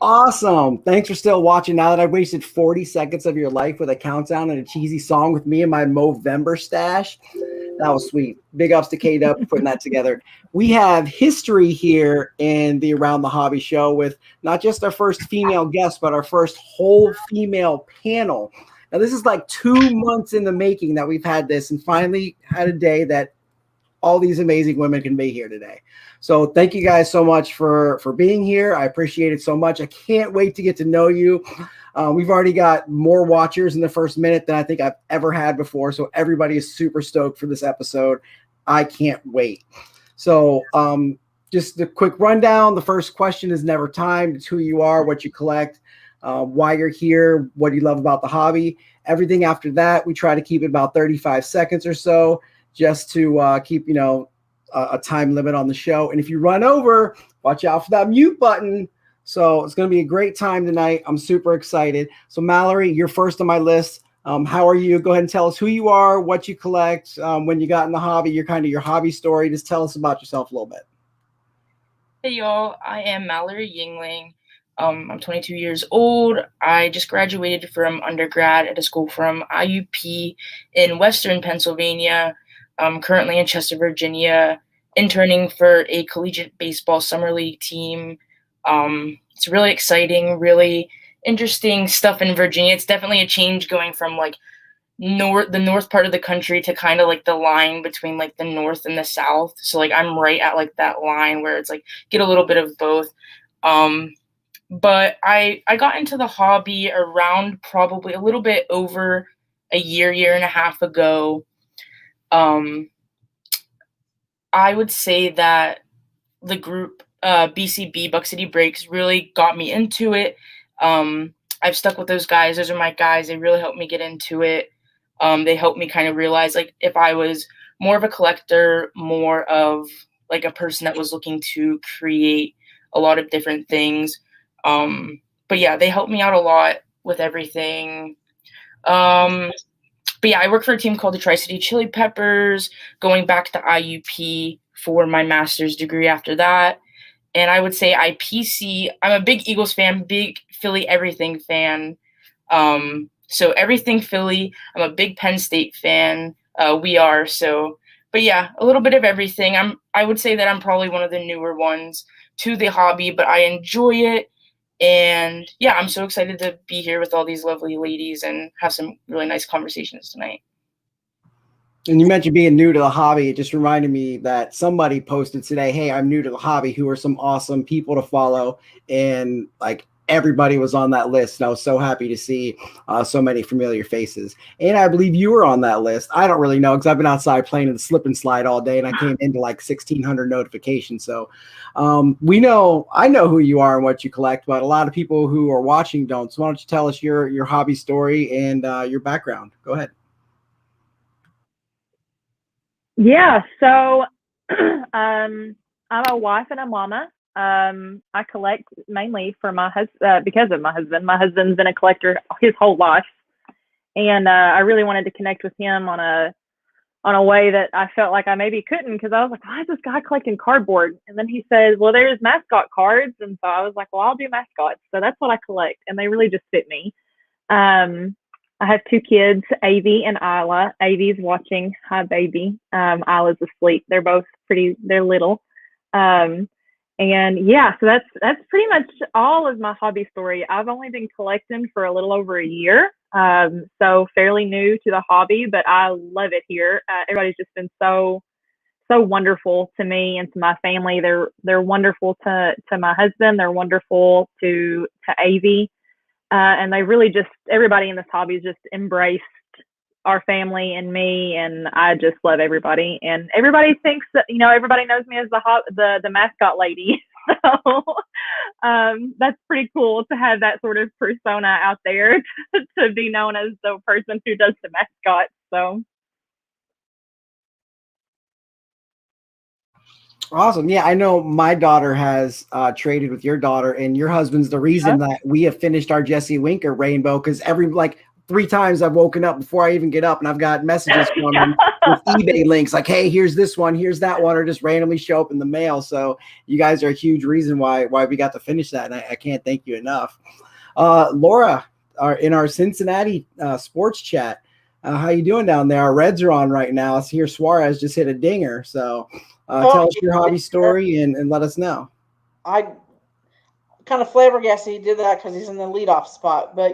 Awesome. Thanks for still watching. Now that I've wasted 40 seconds of your life with a countdown and a cheesy song with me and my Movember stash, that was sweet. Big ups to K-Dub for putting that together. We have history here in the Around the Hobby show with not just our first female guest, but our first whole female panel. Now, this is like 2 months in the making that we've had this, and finally had a day that all these amazing women can be here today. So thank you guys so much for being here. I appreciate it so much. I can't wait to get to know you. We've already got more watchers in the first minute than I think I've ever had before. So everybody is super stoked for this episode. I can't wait. So just a quick rundown. The first question is never timed. It's who you are, what you collect, why you're here, what do you love about the hobby. Everything after that, we try to keep it about 35 seconds or so, just to keep, a time limit on the show. And if you run over, watch out for that mute button. So it's going to be a great time tonight. I'm super excited. So Mallory, you're first on my list. How are you? Go ahead and tell us who you are, what you collect, when you got in the hobby, your hobby story. Just tell us about yourself a little bit. Hey y'all, I am Mallory Yingling. I'm 22 years old. I just graduated from undergrad at a school from IUP in Western Pennsylvania. I'm currently in Chester, Virginia, interning for a collegiate baseball summer league team. It's really exciting, really interesting stuff in Virginia. It's definitely a change going from like the north part of the country to kind of like the line between like the north and the south. So like I'm right at like that line where it's like get a little bit of both. But I got into the hobby around probably a little bit over a year and a half ago. I would say that the group BCB, Buck City Breaks, really got me into it. I've stuck with those guys. Those are my guys. They really helped me get into it. They helped me kind of realize like if I was more of a collector, more of like a person that was looking to create a lot of different things. But yeah, they helped me out a lot with everything. But yeah, I work for a team called the Tri-City Chili Peppers, going back to IUP for my master's degree after that. And I would say IPC, I'm a big Eagles fan, big Philly everything fan. So everything Philly. I'm a big Penn State fan. We are. So, but yeah, a little bit of everything. I would say that I'm probably one of the newer ones to the hobby, but I enjoy it. And yeah, I'm so excited to be here with all these lovely ladies and have some really nice conversations tonight. And you mentioned being new to the hobby. It just reminded me that somebody posted today, hey, I'm new to the hobby. Who are some awesome people to follow? And like everybody was on that list. And I was so happy to see so many familiar faces. And I believe you were on that list. I don't really know because I've been outside playing in the slip and slide all day and I came into like 1,600 notifications. So I know who you are and what you collect, but a lot of people who are watching don't. So why don't you tell us your hobby story and your background? Go ahead. Yeah, so I'm a wife and a mama. I collect mainly for my husband because of my husband. My husband's been a collector his whole life, and I really wanted to connect with him on a way that I felt like I maybe couldn't because I was like, why is this guy collecting cardboard? And then he said, well, there's mascot cards, and so I was like, well, I'll do mascots. So that's what I collect, and they really just fit me. I have two kids, Avi and Isla. Avi's watching. Hi, baby. Isla's asleep. They're both they're little. And yeah, so that's pretty much all of my hobby story. I've only been collecting for a little over a year. So fairly new to the hobby, but I love it here. Everybody's just been so wonderful to me and to my family. They're wonderful to my husband. They're wonderful to Avi. And they really just, everybody in this hobby has just embraced our family and me, and I just love everybody. And everybody thinks that, everybody knows me as the mascot lady. So that's pretty cool to have that sort of persona out there to be known as the person who does the mascot. So. Awesome. Yeah, I know my daughter has traded with your daughter, and your husband's the reason that we have finished our Jesse Winker rainbow because 3 times I've woken up before I even get up, and I've got messages from Yeah. them with eBay links like, hey, here's this one, here's that one, or just randomly show up in the mail. So you guys are a huge reason why we got to finish that, and I can't thank you enough. Laura, in our Cincinnati sports chat, how you doing down there? Our Reds are on right now. I see here Suarez just hit a dinger. So tell us your hobby story and let us know. I kind of flabbergasted he did that because he's in the leadoff spot, but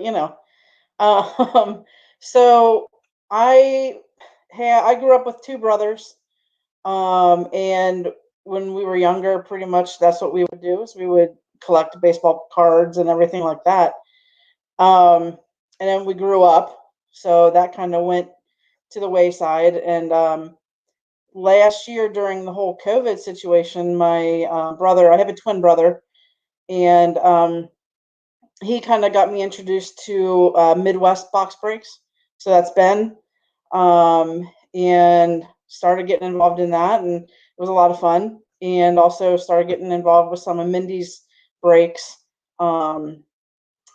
so I grew up with 2 brothers, and when we were younger, pretty much that's what we would do is we would collect baseball cards and everything like that. And then we grew up, so that kind of went to the wayside. And last year during the whole COVID situation, my brother, I have a twin brother, and he kind of got me introduced to Midwest box breaks. So that's Ben, and started getting involved in that, and it was a lot of fun. And also started getting involved with some of Mindy's breaks, and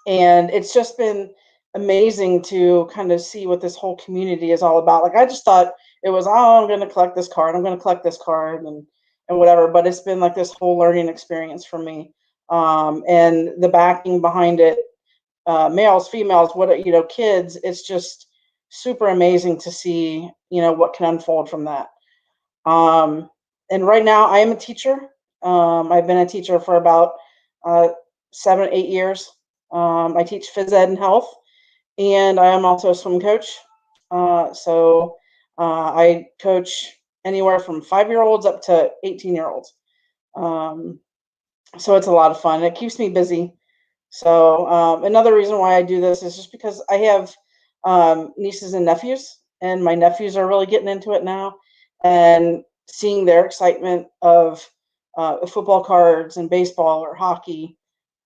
it's just been amazing to kind of see what this whole community is all about. Like I just thought it was, oh, I'm going to collect this card, I'm going to collect this card, and whatever. But it's been like this whole learning experience for me, and the backing behind it, males, females, kids. It's just super amazing to see, what can unfold from that. And right now I am a teacher. I've been a teacher for about 7, 8 years. I teach phys ed and health, and I am also a swim coach. So I coach anywhere from 5-year-olds up to 18-year-olds. So it's a lot of fun. It keeps me busy. So another reason why I do this is just because I have nieces and nephews, and my nephews are really getting into it now, and seeing their excitement of football cards and baseball or hockey.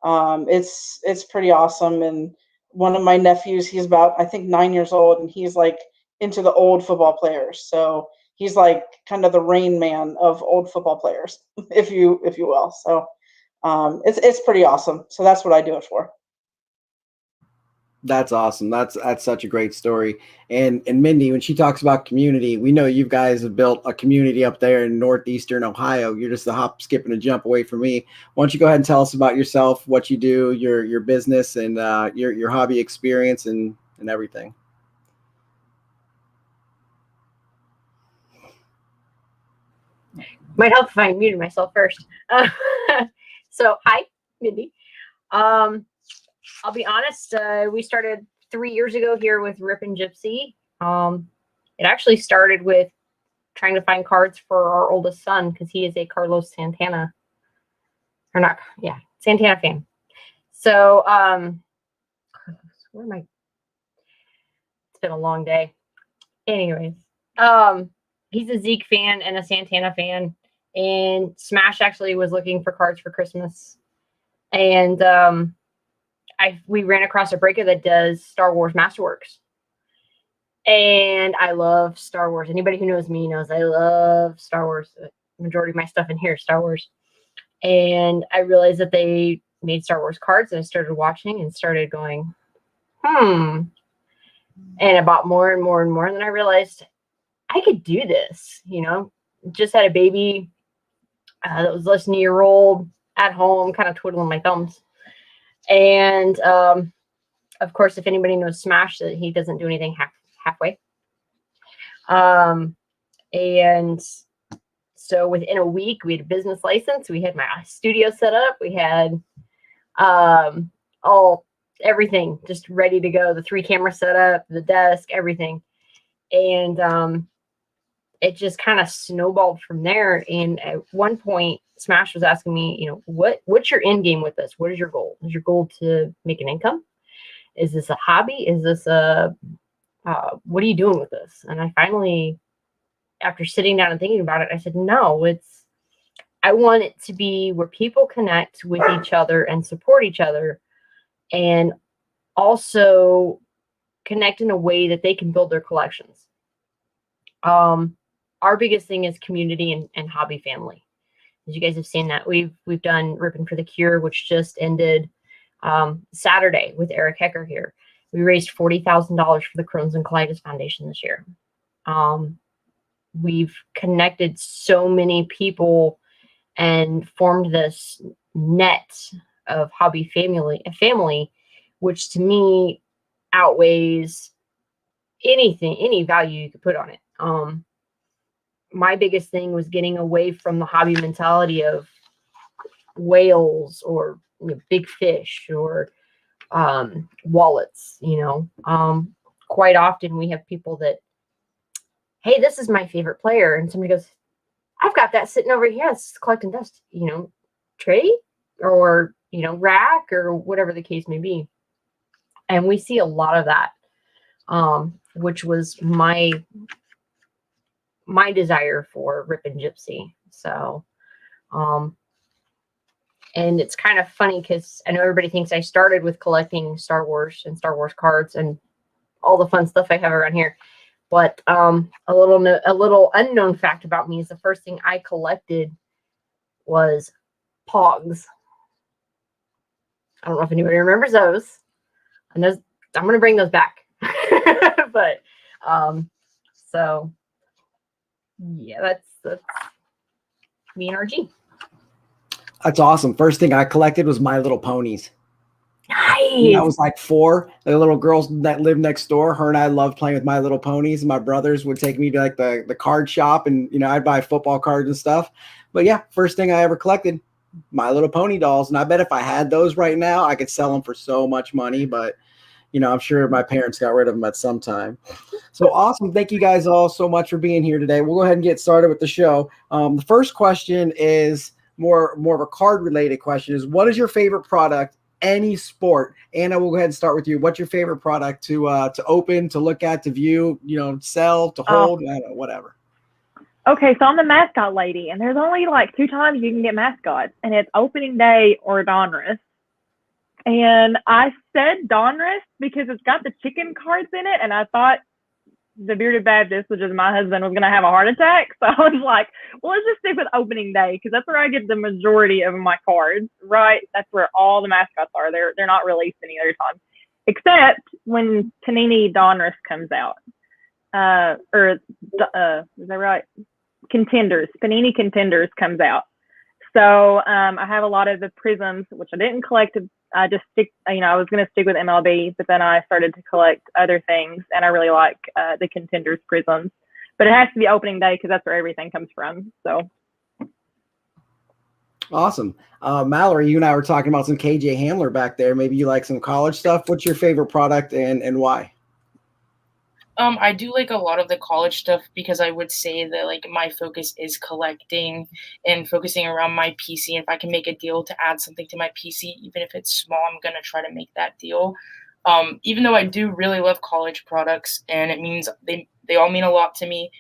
It's pretty awesome. And one of my nephews, he's about, I think, 9 years old, and he's like into the old football players. So he's like kind of the Rain Man of old football players, if you will. So it's pretty awesome. So that's what I do it for. That's awesome. That's such a great story. And Mindy, when she talks about community, we know you guys have built a community up there in northeastern Ohio. You're just a hop, skip, and a jump away from me. Why don't you go ahead and tell us about yourself, what you do, your business, and your hobby experience and everything. Might help if I muted myself first. So hi, Mindy. I'll be honest, we started 3 years ago here with Rip'n Gypsy. It actually started with trying to find cards for our oldest son because he is a Carlos Santana, Santana fan. So, where am I? It's been a long day. Anyways, he's a Zeke fan and a Santana fan, and Smash actually was looking for cards for Christmas, and we ran across a breaker that does Star Wars Masterworks. And I love Star Wars. Anybody who knows me knows I love Star Wars. The majority of my stuff in here is Star Wars. And I realized that they made Star Wars cards, and I started watching and started going, And I bought more and more and more. And then I realized I could do this, just had a baby that was less than a year old at home, kind of twiddling my thumbs. And of course, if anybody knows Smash, that he doesn't do anything halfway. And so within a week, we had a business license. We had my studio set up. We had everything just ready to go. The 3 camera setup, the desk, everything. And it just kind of snowballed from there. And at one point, Smash was asking me, what's your end game with this? What is your goal? Is your goal to make an income? Is this a hobby? Is this what are you doing with this? And I finally, after sitting down and thinking about it, I said, no, I want it to be where people connect with each other and support each other, and also connect in a way that they can build their collections. Our biggest thing is community and hobby family. As you guys have seen that, we've done Rip'n for the Cure, which just ended Saturday with Eric Hecker here. We raised $40,000 for the Crohn's and Colitis Foundation this year. We've connected so many people and formed this net of hobby family, which to me outweighs any value you could put on it. My biggest thing was getting away from the hobby mentality of whales or big fish or wallets. Quite often we have people that, hey, this is my favorite player, and somebody goes, I've got that sitting over here. It's collecting dust, tray or rack or whatever the case may be. And we see a lot of that, which was my desire for Rip'n Gypsy. So, and it's kind of funny because I know everybody thinks I started with collecting Star Wars and Star Wars cards and all the fun stuff I have around here. But a little unknown fact about me is the first thing I collected was Pogs. I don't know if anybody remembers those. And those, I'm going to bring those back. But so yeah, that's me and RG. That's awesome. First thing I collected was My Little Ponies. Nice. I was like 4. The little girls that lived next door, her and I loved playing with My Little Ponies. My brothers would take me to like the card shop, and I'd buy football cards and stuff. But yeah, first thing I ever collected, My Little Pony dolls. And I bet if I had those right now, I could sell them for so much money. But I'm sure my parents got rid of them at some time. So awesome. Thank you guys all so much for being here today. We'll go ahead and get started with the show. The first question is more of a card related question. Is what is your favorite product? Any sport. Anna, we'll go ahead and start with you. What's your favorite product to open, to look at, to view, sell, to hold, I don't know, whatever. Okay, so I'm the mascot lady, and there's only like 2 times you can get mascots, and it's opening day or Donruss. And I said Donruss because it's got the chicken cards in it, and I thought the Bearded Baptist, which is my husband, was going to have a heart attack. So I was like, well, let's just stick with opening day because that's where I get the majority of my cards, right? That's where all the mascots are. They're not released any other time, except when Panini Donruss comes out. Is that right? Contenders. Panini Contenders comes out. So I have a lot of the Prisms, which I didn't collect. I just I was going to stick with MLB, but then I started to collect other things, and I really like the Contenders Prisms. But it has to be opening day because that's where everything comes from. So awesome. Mallory, you and I were talking about some KJ Hamler back there. Maybe you like some college stuff. What's your favorite product and why? I do like a lot of the college stuff because I would say that like my focus is collecting and focusing around my PC. And if I can make a deal to add something to my PC, even if it's small, I'm going to try to make that deal. Even though I do really love college products and it means they all mean a lot to me,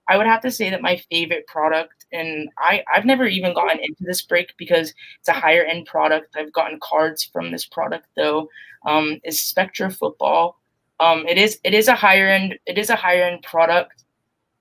I would have to say that my favorite product, and I've never even gotten into this break because it's a higher end product. I've gotten cards from this product though, is Spectra Football. It is a higher end product,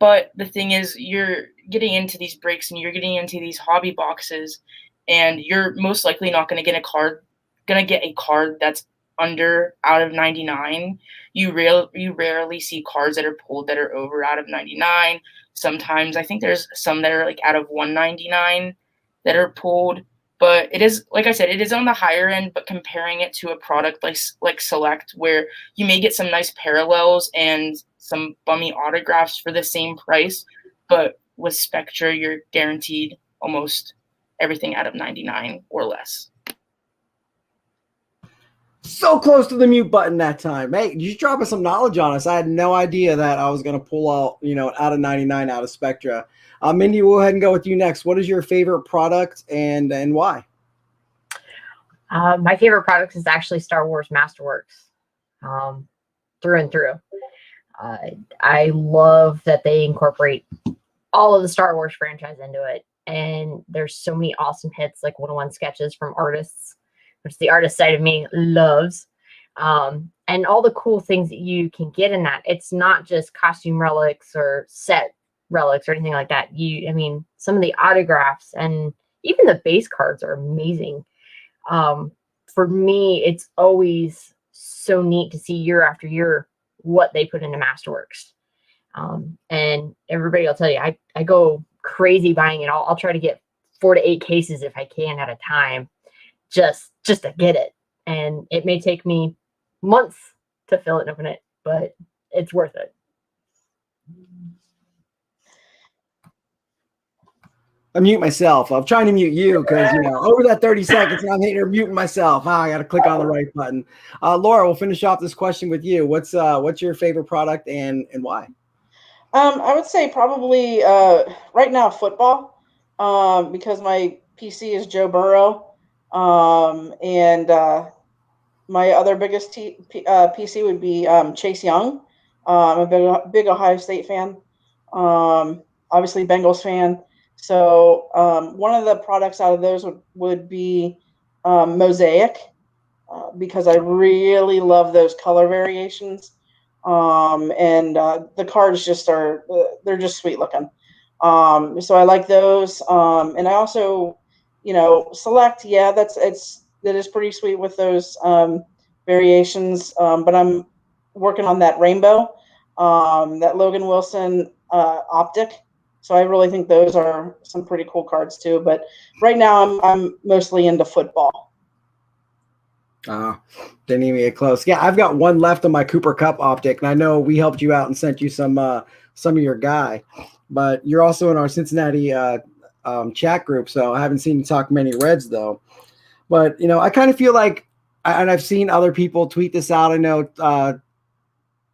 but the thing is you're getting into these breaks and you're getting into these hobby boxes, and you're most likely not going to get a card that's out of 99. You rarely see cards that are pulled that are over out of 99. Sometimes I think there's some that are like out of 199 that are pulled. But it is, like I said, it is on the higher end, but comparing it to a product like Select, where you may get some nice parallels and some bummy autographs for the same price, but with Spectra, you're guaranteed almost everything out of 99 or less. So close to the mute button that time. Hey, you dropping some knowledge on us. I had no idea that I was going to pull out, out of 99 out of Spectra. Mindy, we'll go ahead and go with you next. What is your favorite product and why? My favorite product is actually Star Wars Masterworks, through and through. I love that they incorporate all of the Star Wars franchise into it. And there's so many awesome hits, like 101 sketches from artists, which the artist side of me loves. And all the cool things that you can get in that. It's not just costume relics or set relics or anything like that. Some of the autographs and even the base cards are amazing. For me, it's always so neat to see year after year what they put into Masterworks. And everybody will tell you, I go crazy buying it. I'll try to get 4 to 8 cases if I can at a time, just to get it. And it may take me months to fill it and open it, but it's worth it. I mute myself. I'm trying to mute you because, over that 30 seconds, and I'm here muting myself. I got to click on the right button. Laura, we'll finish off this question with you. What's your favorite product and why? I would say probably right now football, because my PC is Joe Burrow, and my other biggest PC would be Chase Young. I'm a big Ohio State fan, obviously Bengals fan. So one of the products out of those would be Mosaic, because I really love those color variations. And the cards they're just sweet looking. So I like those. And I also, Select, that is pretty sweet with those variations. But I'm working on that rainbow, that Logan Wilson optic. So I really think those are some pretty cool cards too. But right now I'm mostly into football. Didn't even get close. Yeah, I've got one left on my Cooper Cup optic, and I know we helped you out and sent you some of your guy, but you're also in our Cincinnati chat group, so I haven't seen you talk many Reds though. But I kind of feel like, and I've seen other people tweet this out. I know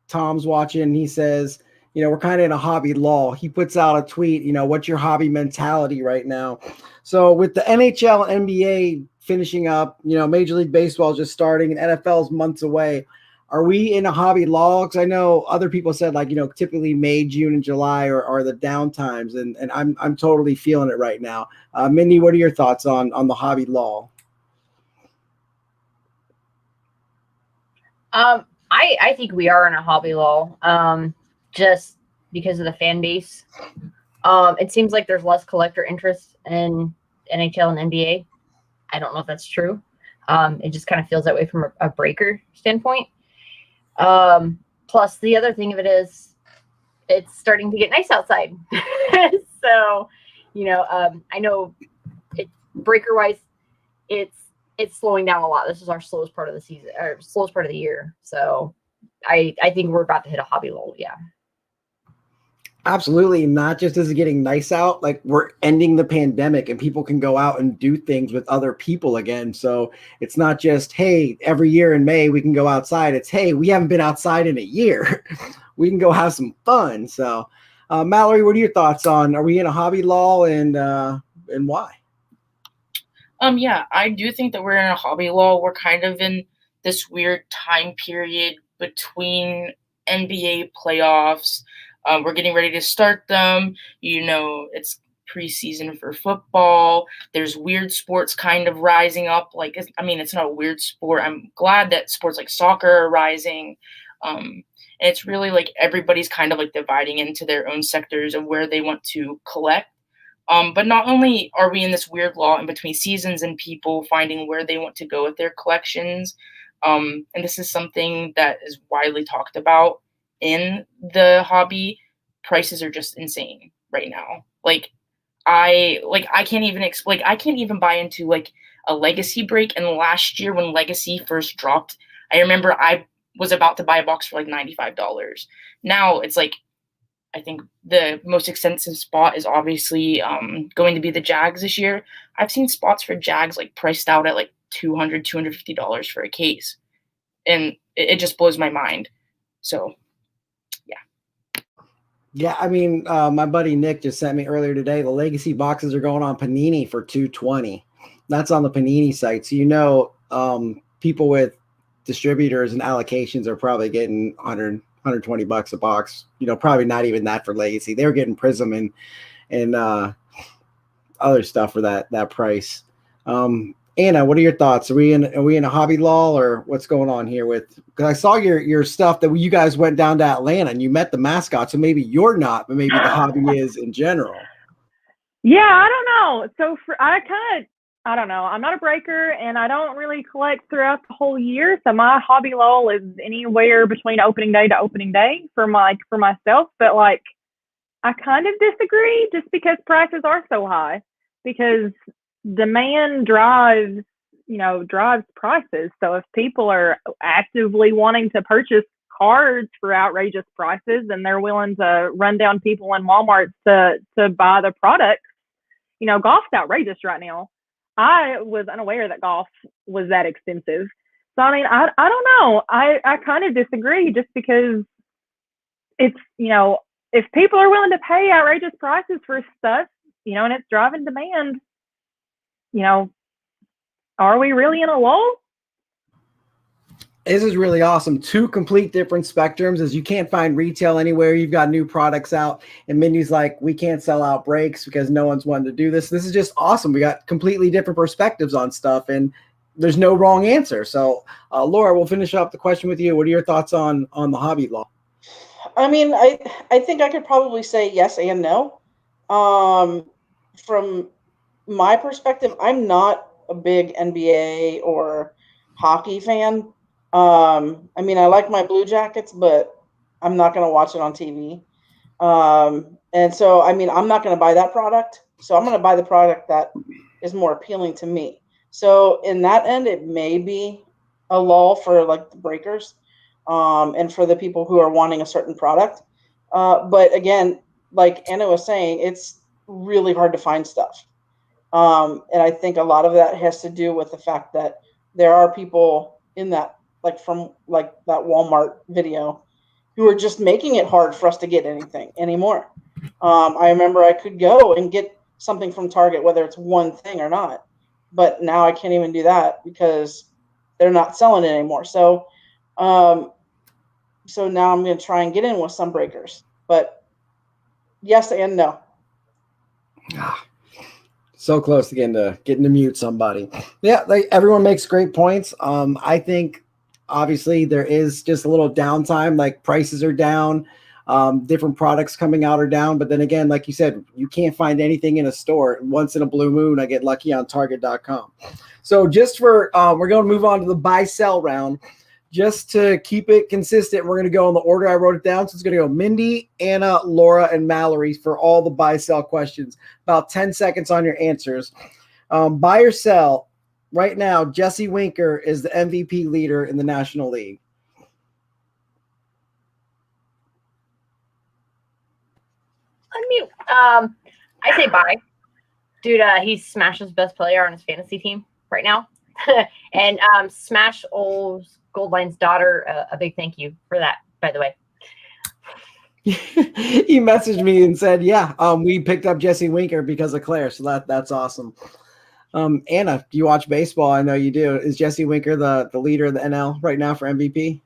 Tom's watching. He says, we're kind of in a hobby lull. He puts out a tweet, what's your hobby mentality right now? So with the NHL and NBA finishing up, Major League Baseball just starting and NFL's months away, are we in a hobby lull? Because I know other people said typically May, June, and July are the down times, and I'm totally feeling it right now. Mindy, what are your thoughts on the hobby lull? I think we are in a hobby lull, just because of the fan base. It seems like there's less collector interest in NHL and NBA. I don't know if that's true. It just kind of feels that way from a breaker standpoint. Plus, the other thing of it is it's starting to get nice outside. So, I know breaker-wise, it's slowing down a lot. This is our slowest part of the season, or slowest part of the year. So I think we're about to hit a hobby lull. Yeah. Absolutely. Not just is it getting nice out, like we're ending the pandemic and people can go out and do things with other people again. So it's not just, hey, every year in May we can go outside. It's, hey, we haven't been outside in a year. We can go have some fun. So Mallory, what are your thoughts on, are we in a hobby lull and why? Yeah, I do think that we're in a hobby lull. We're kind of in this weird time period between NBA playoffs. We're getting ready to start them. It's preseason for football. There's weird sports kind of rising up. It's not a weird sport. I'm glad that sports like soccer are rising. And it's really like everybody's kind of like dividing into their own sectors of where they want to collect. But not only are we in this weird lull in between seasons and people finding where they want to go with their collections, and this is something that is widely talked about in the hobby, prices are just insane right now. I can't even explain. I can't even buy into like a Legacy break. And last year when Legacy first dropped, I remember I was about to buy a box for like $95. Now it's like, I think the most expensive spot is obviously going to be the Jags this year. I've seen spots for Jags like priced out at like $200, $250 for a case. And it just blows my mind. So yeah, I mean, my buddy Nick just sent me earlier today, the Legacy boxes are going on Panini for $220. That's on the Panini site. So, people with distributors and allocations are probably getting $120 a box. Probably not even that for Legacy. They were getting Prism and other stuff for that price. Anna, what are your thoughts? Are we in a hobby lull, or what's going on here because I saw your stuff that you guys went down to Atlanta and you met the mascot. So maybe you're not, but maybe the hobby is in general. Yeah, I don't know. So I kind of I don't know. I'm not a breaker, and I don't really collect throughout the whole year. So my hobby lull is anywhere between opening day to opening day for myself. But like, I kind of disagree, just because prices are so high. Because demand drives prices. So if people are actively wanting to purchase cards for outrageous prices, and they're willing to run down people in Walmart to buy the product, golf's outrageous right now. I was unaware that golf was that expensive. So I mean, I don't know. I kind of disagree, just because it's, if people are willing to pay outrageous prices for stuff, and it's driving demand, are we really in a lull? This is really awesome. Two complete different spectrums, as you can't find retail anywhere. You've got new products out, and Mindy's like, we can't sell out breaks because no one's wanted to do this. This is just awesome. We got completely different perspectives on stuff, and there's no wrong answer. So, Laura, we'll finish up the question with you. What are your thoughts on the hobby law? I mean, I think I could probably say yes and no. From my perspective, I'm not a big NBA or hockey fan. I mean, I like my Blue Jackets, but I'm not going to watch it on TV. And so, I mean, I'm not going to buy that product. So I'm going to buy the product that is more appealing to me. So in that end, it may be a lull for like the breakers, and for the people who are wanting a certain product. But again, like Anna was saying, it's really hard to find stuff. And I think a lot of that has to do with the fact that there are people in that, like from like that Walmart video, who are just making it hard for us to get anything anymore. I remember I could go and get something from Target, whether it's one thing or not, but now I can't even do that because they're not selling it anymore. So, so now I'm going to try and get in with some breakers, but yes and no. So close to getting to mute somebody. Yeah, like everyone makes great points. I think obviously there is just a little downtime, like prices are down, different products coming out are down. But then again, like you said, you can't find anything in a store. Once in a blue moon, I get lucky on Target.com. So just for, we're going to move on to the buy sell round. Just to keep it consistent, we're going to go in the order I wrote it down. So it's going to go Mindy, Anna, Laura, and Mallory for all the buy sell questions. About 10 seconds on your answers. Buy or sell. Right now, Jesse Winker is the MVP leader in the National League. I mean, I say buy. Dude, he's Smash's best player on his fantasy team right now. And Smash O's Goldline's daughter, a big thank you for that, by the way. He messaged me and said, yeah, we picked up Jesse Winker because of Claire. So that's awesome. Anna, do you watch baseball? I know you do. Is Jesse Winker the leader of the NL right now for MVP?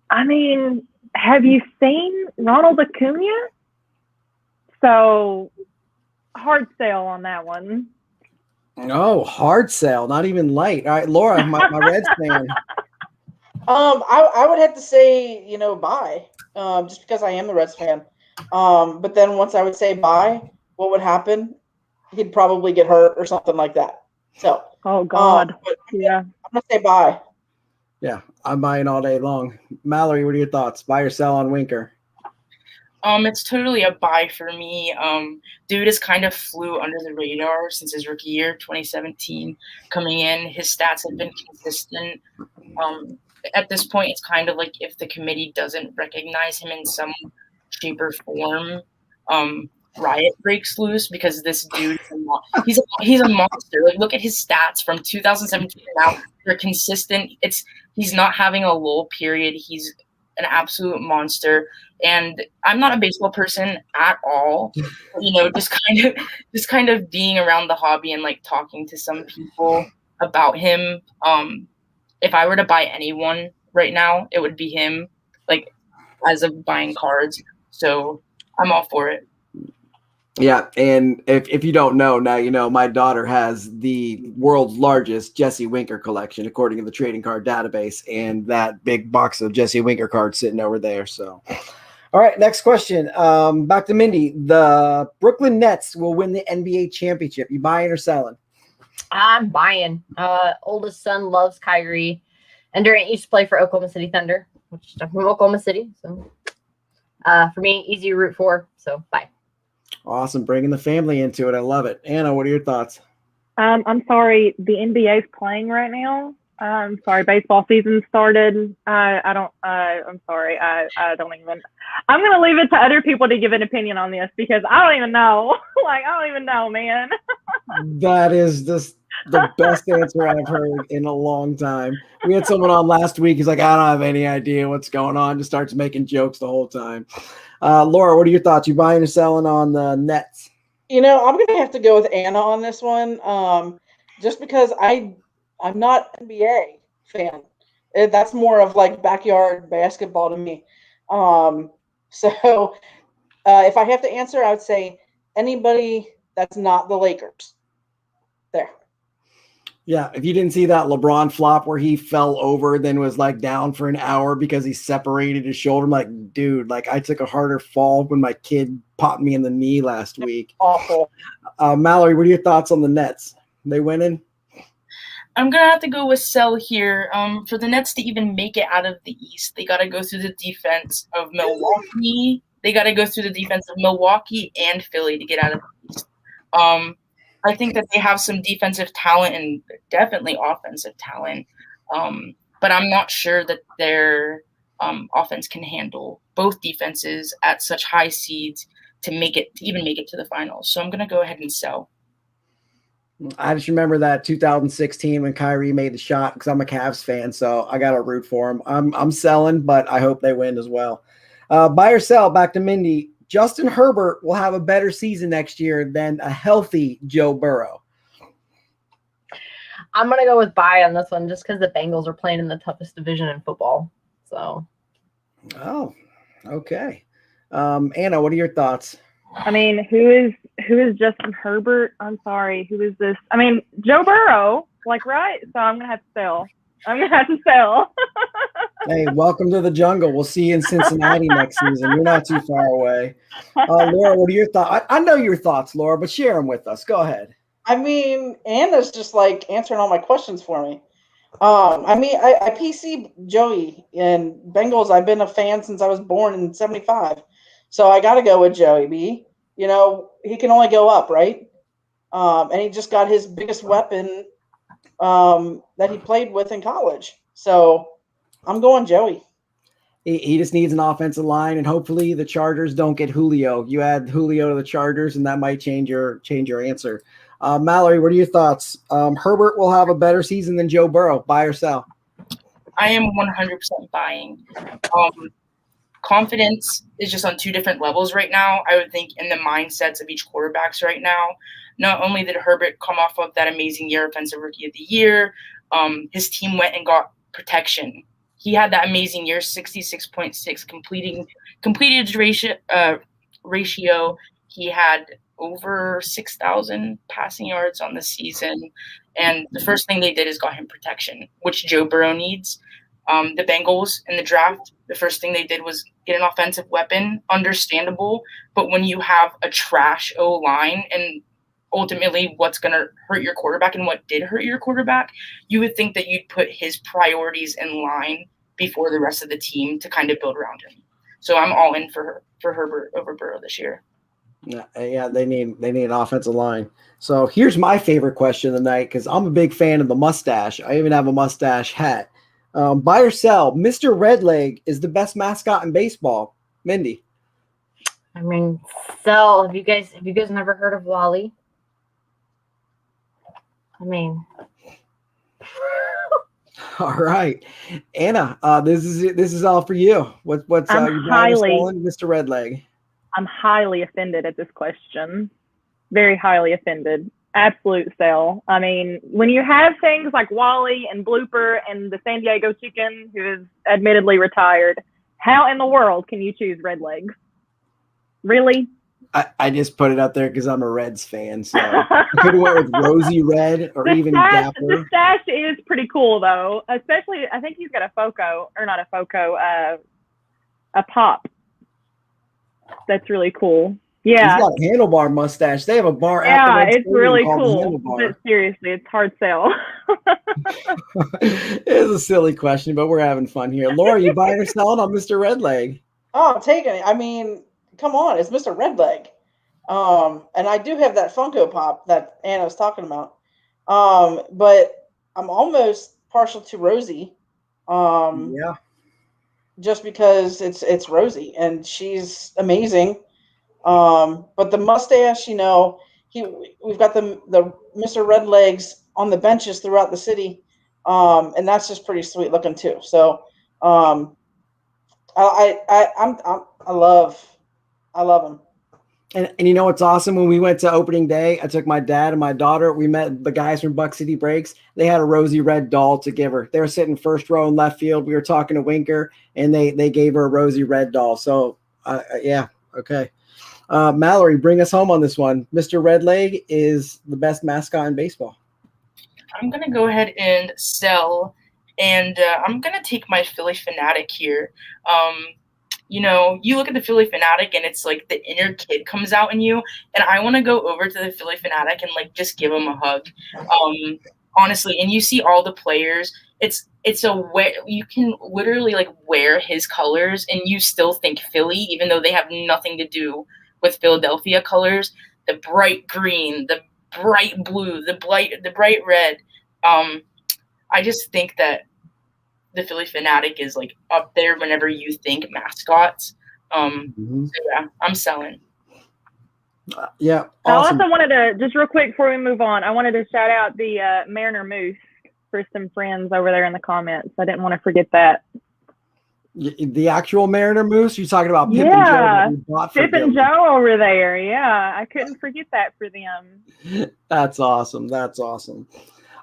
I mean, have you seen Ronald Acuna? So hard sale on that one. Oh, hard sell, not even light. All right, Laura, my Reds fan. I would have to say, buy, just because I am a Reds fan. But then once I would say buy, what would happen? He'd probably get hurt or something like that. So, oh God, yeah, I'm gonna say buy. Yeah, I'm buying all day long. Mallory, what are your thoughts? Buy or sell on Winker? It's totally a buy for me. Dude has kind of flew under the radar since his rookie year, 2017. Coming in, his stats have been consistent. At this point, it's kind of like if the committee doesn't recognize him in some shape or form, riot breaks loose because this dude, he's a monster. Like, look at his stats from 2017 now. They're consistent. He's not having a lull period. He's an absolute monster. And I'm not a baseball person at all. Just kind of being around the hobby and like talking to some people about him. If I were to buy anyone right now, it would be him, like as of buying cards. So I'm all for it. Yeah, and if you don't know, now you know my daughter has the world's largest Jesse Winker collection, according to the trading card database, and that big box of Jesse Winker cards sitting over there. So, all right, next question. Back to Mindy. The Brooklyn Nets will win the NBA championship. You buying or selling? I'm buying. Oldest son loves Kyrie. And Durant used to play for Oklahoma City Thunder, which I'm from Oklahoma City. So for me, easy to root for. So bye. Awesome. Bringing the family into it. I love it. Anna, what are your thoughts? I'm sorry, the NBA is playing right now. I'm sorry, baseball season started. I'm sorry. I don't even. I'm gonna leave it to other people to give an opinion on this because I don't even know. Like I don't even know, man. That is just the best answer I've heard in a long time. We had someone on last week. He's like, I don't have any idea what's going on. Just starts making jokes the whole time. Laura, what are your thoughts? You buying or selling on the Nets? I'm gonna have to go with Anna on this one, just because I'm not NBA fan. That's more of like backyard basketball to me. So if I have to answer, I would say anybody that's not the Lakers. There. Yeah, if you didn't see that LeBron flop where he fell over, then was like down for an hour because he separated his shoulder. I'm like, dude, like I took a harder fall when my kid popped me in the knee last week. Awful. Mallory, what are your thoughts on the Nets? They winning? I'm gonna have to go with sell here. For the Nets to even make it out of the East, they gotta go through the defense of Milwaukee. They gotta go through the defense of Milwaukee and Philly to get out of the East. I think that they have some defensive talent and definitely offensive talent, but I'm not sure that their offense can handle both defenses at such high seeds to even make it to the finals. So I'm gonna go ahead and sell. I just remember that 2016 when Kyrie made the shot because I'm a Cavs fan, so I got to root for him. I'm selling, but I hope they win as well. Buy or sell, back to Mindy. Justin Herbert will have a better season next year than a healthy Joe Burrow. I'm going to go with buy on this one just because the Bengals are playing in the toughest division in football. So. Oh, okay. Anna, what are your thoughts? I mean, who is Justin Herbert? I'm sorry. Who is this? I mean, Joe Burrow, like, right? So I'm going to have to sell. Hey, welcome to the jungle. We'll see you in Cincinnati next season. You're not too far away. Laura, what are your thoughts? I know your thoughts, Laura, but share them with us. Go ahead. I mean, Anna's just like answering all my questions for me. I PC Joey and Bengals. I've been a fan since I was born in '75, so I got to go with Joey B. He can only go up, right? And he just got his biggest weapon that he played with in college. So I'm going Joey. He just needs an offensive line, and hopefully the Chargers don't get Julio. You add Julio to the Chargers, and that might change your answer. Mallory, what are your thoughts? Herbert will have a better season than Joe Burrow. Buy or sell? I am 100% buying. Confidence is just on two different levels right now. I would think in the mindsets of each quarterbacks right now. Not only did Herbert come off of that amazing year, Offensive Rookie of the Year, his team went and got protection. He had that amazing year, 66.6 completed ratio. He had over 6,000 passing yards on the season. And the first thing they did is got him protection, which Joe Burrow needs. The Bengals in the draft, the first thing they did was get an offensive weapon, understandable. But when you have a trash O-line and ultimately what's going to hurt your quarterback and what did hurt your quarterback, you would think that you'd put his priorities in line before the rest of the team to kind of build around him. So I'm all in for Herbert over Burrow this year. Yeah, they need an offensive line. So here's my favorite question of the night because I'm a big fan of the mustache. I even have a mustache hat. Buy or sell, Mr. Redleg is the best mascot in baseball. Mindy. I mean, sell. Have you guys never heard of Wally? I mean. All right, Anna. This is all for you. What's you buying or selling, Mr. Redleg? I'm highly offended at this question. Very highly offended. Absolute sell. I mean, when you have things like Wally and Blooper and the San Diego Chicken, who is admittedly retired, how in the world can you choose Redleg? Really? I just put it up there because I'm a Reds fan. So I could have went with Rosie Red or even Dapper. The stash is pretty cool, though. Especially, I think he's got a pop. That's really cool. Yeah. He's got a handlebar mustache. They have a bar at the Yeah, Red it's Stadium really called cool. Handlebar. But seriously, it's hard sell. It's a silly question, but we're having fun here. Laura, you buying or selling on Mr. Redleg? Oh, I'm taking it. I mean, come on, it's Mr. Redleg. And I do have that Funko Pop that Anna was talking about. But I'm almost partial to Rosie. Yeah. Just because it's Rosie and she's amazing. But the mustache, we've got the Mr. Redlegs on the benches throughout the city, and that's just pretty sweet looking too. So, I love him. And you know what's awesome? When we went to opening day, I took my dad and my daughter. We met the guys from Buck City Breaks. They had a Rosie Red doll to give her. They were sitting first row in left field. We were talking to Winker, and they gave her a Rosie Red doll. So, yeah, okay. Mallory, bring us home on this one. Mr. Redleg is the best mascot in baseball. I'm going to go ahead and sell, and I'm going to take my Philly Fanatic here. You look at the Philly Fanatic and it's like the inner kid comes out in you, and I want to go over to the Philly Fanatic and like just give him a hug. Honestly, and you see all the players, it's a way you can literally like wear his colors and you still think Philly, even though they have nothing to do with Philadelphia colors. The bright green, the bright blue, the bright red. I just think that the Philly Fanatic is like up there whenever you think mascots. So yeah, I'm selling. Yeah, awesome. awesome. I also wanted to, just real quick before we move on, I wanted to shout out the Mariner Moose for some friends over there in the comments. I didn't want to forget that. The actual Mariner Moose? You're talking about Pip Yeah, and Joe that we bought for Pip and Billy. Joe over there. Yeah, I couldn't forget that for them. That's awesome. That's awesome.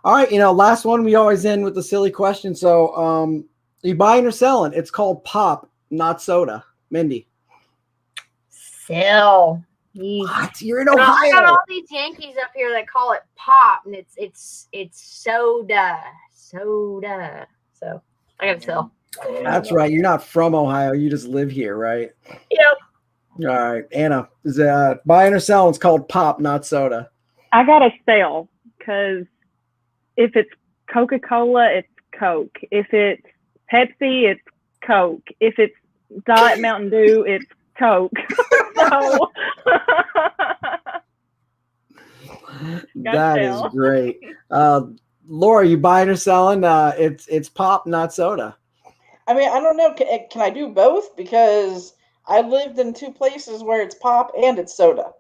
All right, last one, we always end with the silly question. So, you buying or selling? It's called pop, not soda. Mindy. Sell. What? You're in I got Ohio. all these Yankees up here that call it pop, and it's soda. So I gotta sell. That's right. You're not from Ohio. You just live here, right? Yep. All right, Anna. Is buying or selling? It's called pop, not soda. I gotta sell because if it's Coca-Cola, it's Coke. If it's Pepsi, it's Coke. If it's Diet Mountain Dew, it's Coke. So that is great. Laura, you buying or selling? It's pop, not soda. I mean, I don't know. Can I do both? Because I lived in two places where it's pop and it's soda.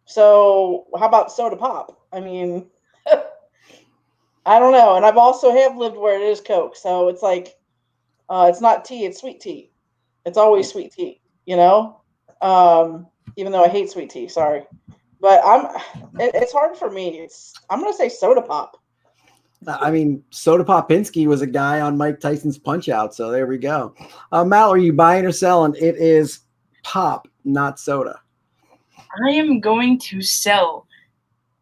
So how about soda pop? I mean, I don't know. And I've also have lived where it is Coke. So it's like, it's not tea, it's sweet tea. It's always sweet tea, even though I hate sweet tea, sorry. But it's hard for me. I'm going to say soda pop. I mean, Soda Popinski was a guy on Mike Tyson's Punch Out. So there we go. Mallory, are you buying or selling? It is pop, not soda. I am going to sell.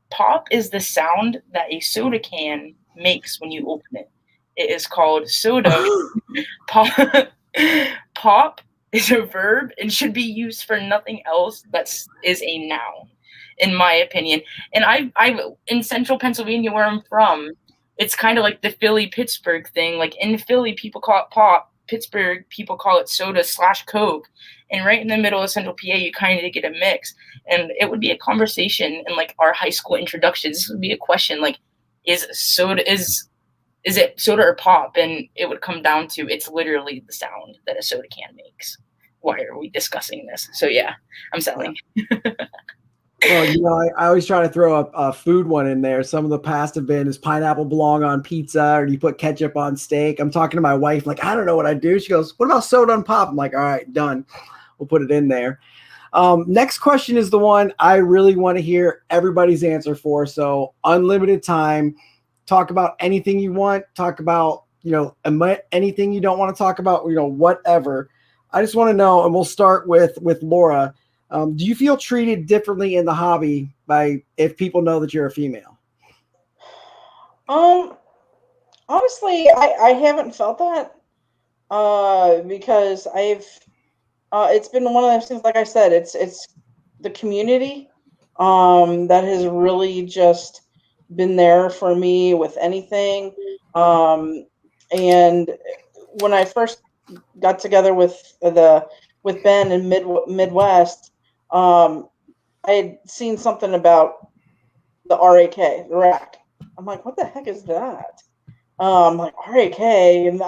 Pop is the sound that a soda can makes when you open it. It is called soda. Pop is a verb and should be used for nothing else that is a noun, in my opinion. And I in central Pennsylvania, where I'm from, it's kind of like the Philly-Pittsburgh thing. Like in Philly, people call it pop. Pittsburgh, people call it soda/Coke. And right in the middle of central PA, you kind of get a mix. And it would be a conversation in like our high school introductions. This would be a question like, is it soda or pop? And it would come down to, it's literally the sound that a soda can makes. Why are we discussing this? So yeah, I'm selling. Well, I always try to throw a food one in there. Some of the past have been, does pineapple belong on pizza, or do you put ketchup on steak? I'm talking to my wife, like, I don't know what I do. She goes, what about soda on pop? I'm like, all right, done. We'll put it in there. Next question is the one I really want to hear everybody's answer for. So unlimited time. Talk about anything you want. Talk about, anything you don't want to talk about, whatever. I just want to know, and we'll start with Laura. Do you feel treated differently in the hobby if people know that you're a female? Honestly, I haven't felt that because it's been one of those things. Like I said, it's the community that has really just been there for me with anything. And when I first got together with Ben in Midwest, I had seen something about the RAK, the rack. I'm like, what the heck is that? Like RAK, and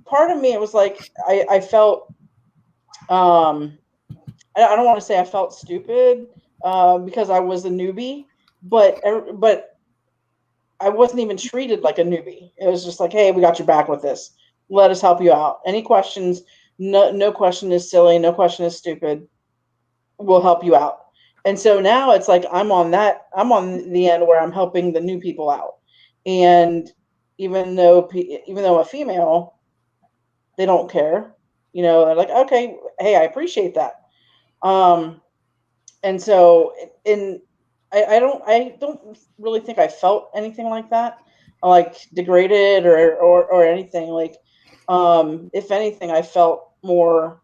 part of me, it was like I felt I don't want to say I felt stupid because I was a newbie, but I wasn't even treated like a newbie. It was just like, hey, we got your back with this. Let us help you out. Any questions? No question is silly. No question is stupid. We'll help you out. And so now it's like I'm on the end where I'm helping the new people out. And even though I'm a female, they don't care. They're like, okay, hey, I appreciate that. And so I don't really think I felt anything like that, like degraded or anything. Like, if anything, I felt more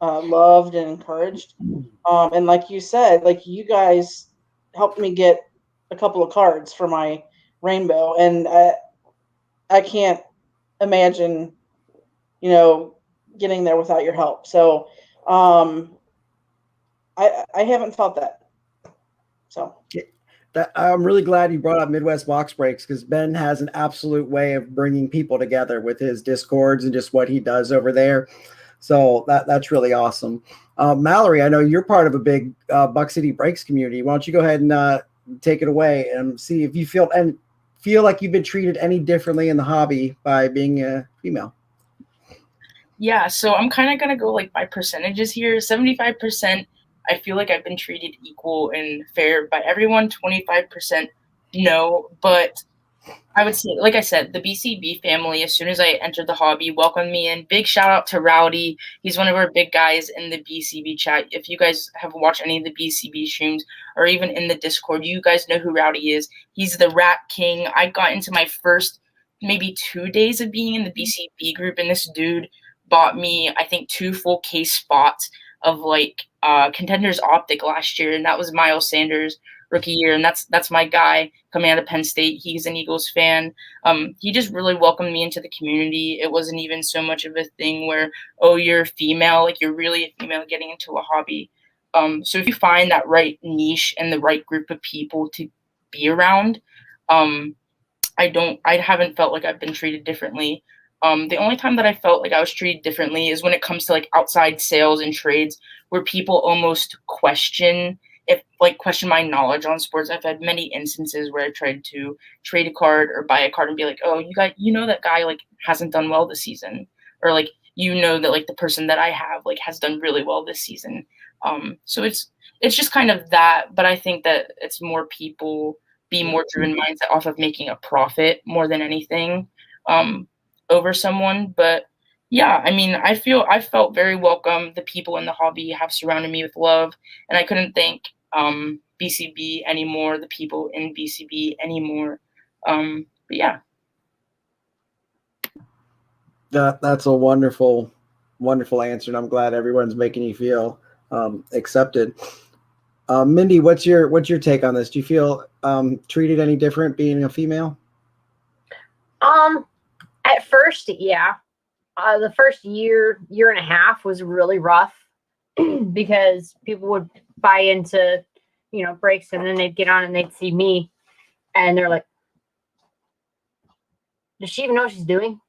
loved and encouraged. And like you said, like you guys helped me get a couple of cards for my rainbow, and I can't imagine, getting there without your help. So, I haven't felt that. So I'm really glad you brought up Midwest Box Breaks, because Ben has an absolute way of bringing people together with his discords and just what he does over there. So that's really awesome. Mallory, I know you're part of a big Buck City Breaks community. Why don't you go ahead and take it away and see if you feel like you've been treated any differently in the hobby by being a female? Yeah, so I'm kind of going to go like by percentages here. 75%, I feel like I've been treated equal and fair by everyone. 25%, no. But I would say, like I said, the BCB family, as soon as I entered the hobby, welcomed me in. Big shout out to Rowdy. He's one of our big guys in the BCB chat. If you guys have watched any of the BCB streams or even in the Discord, you guys know who Rowdy is. He's the Rat King. I got into my first maybe 2 days of being in the BCB group, and this dude bought me, I think, 2 full case spots of like Contenders Optic last year, and that was Miles Sanders' rookie year, and that's my guy coming out of Penn State. He's an Eagles fan. He just really welcomed me into the community. It wasn't even so much of a thing where, oh, you're a female, like you're really a female getting into a hobby. So if you find that right niche and the right group of people to be around, I haven't felt like I've been treated differently. The only time that I felt like I was treated differently is when it comes to like outside sales and trades, where people almost question my knowledge on sports. I've had many instances where I tried to trade a card or buy a card and be like, oh, that guy like hasn't done well this season, or like that like the person that I have like has done really well this season. So it's just kind of that, but I think that it's more people be more driven mindset off of making a profit more than anything over someone. But yeah, I mean, I felt very welcome. The people in the hobby have surrounded me with love, and I couldn't thank BCB anymore, the people in BCB anymore. But yeah. That's a wonderful, wonderful answer, and I'm glad everyone's making you feel accepted. Mindy, what's your take on this? Do you feel treated any different being a female? At first, yeah. The first year and a half was really rough because people would buy into, breaks, and then they'd get on and they'd see me and they're like, does she even know what she's doing?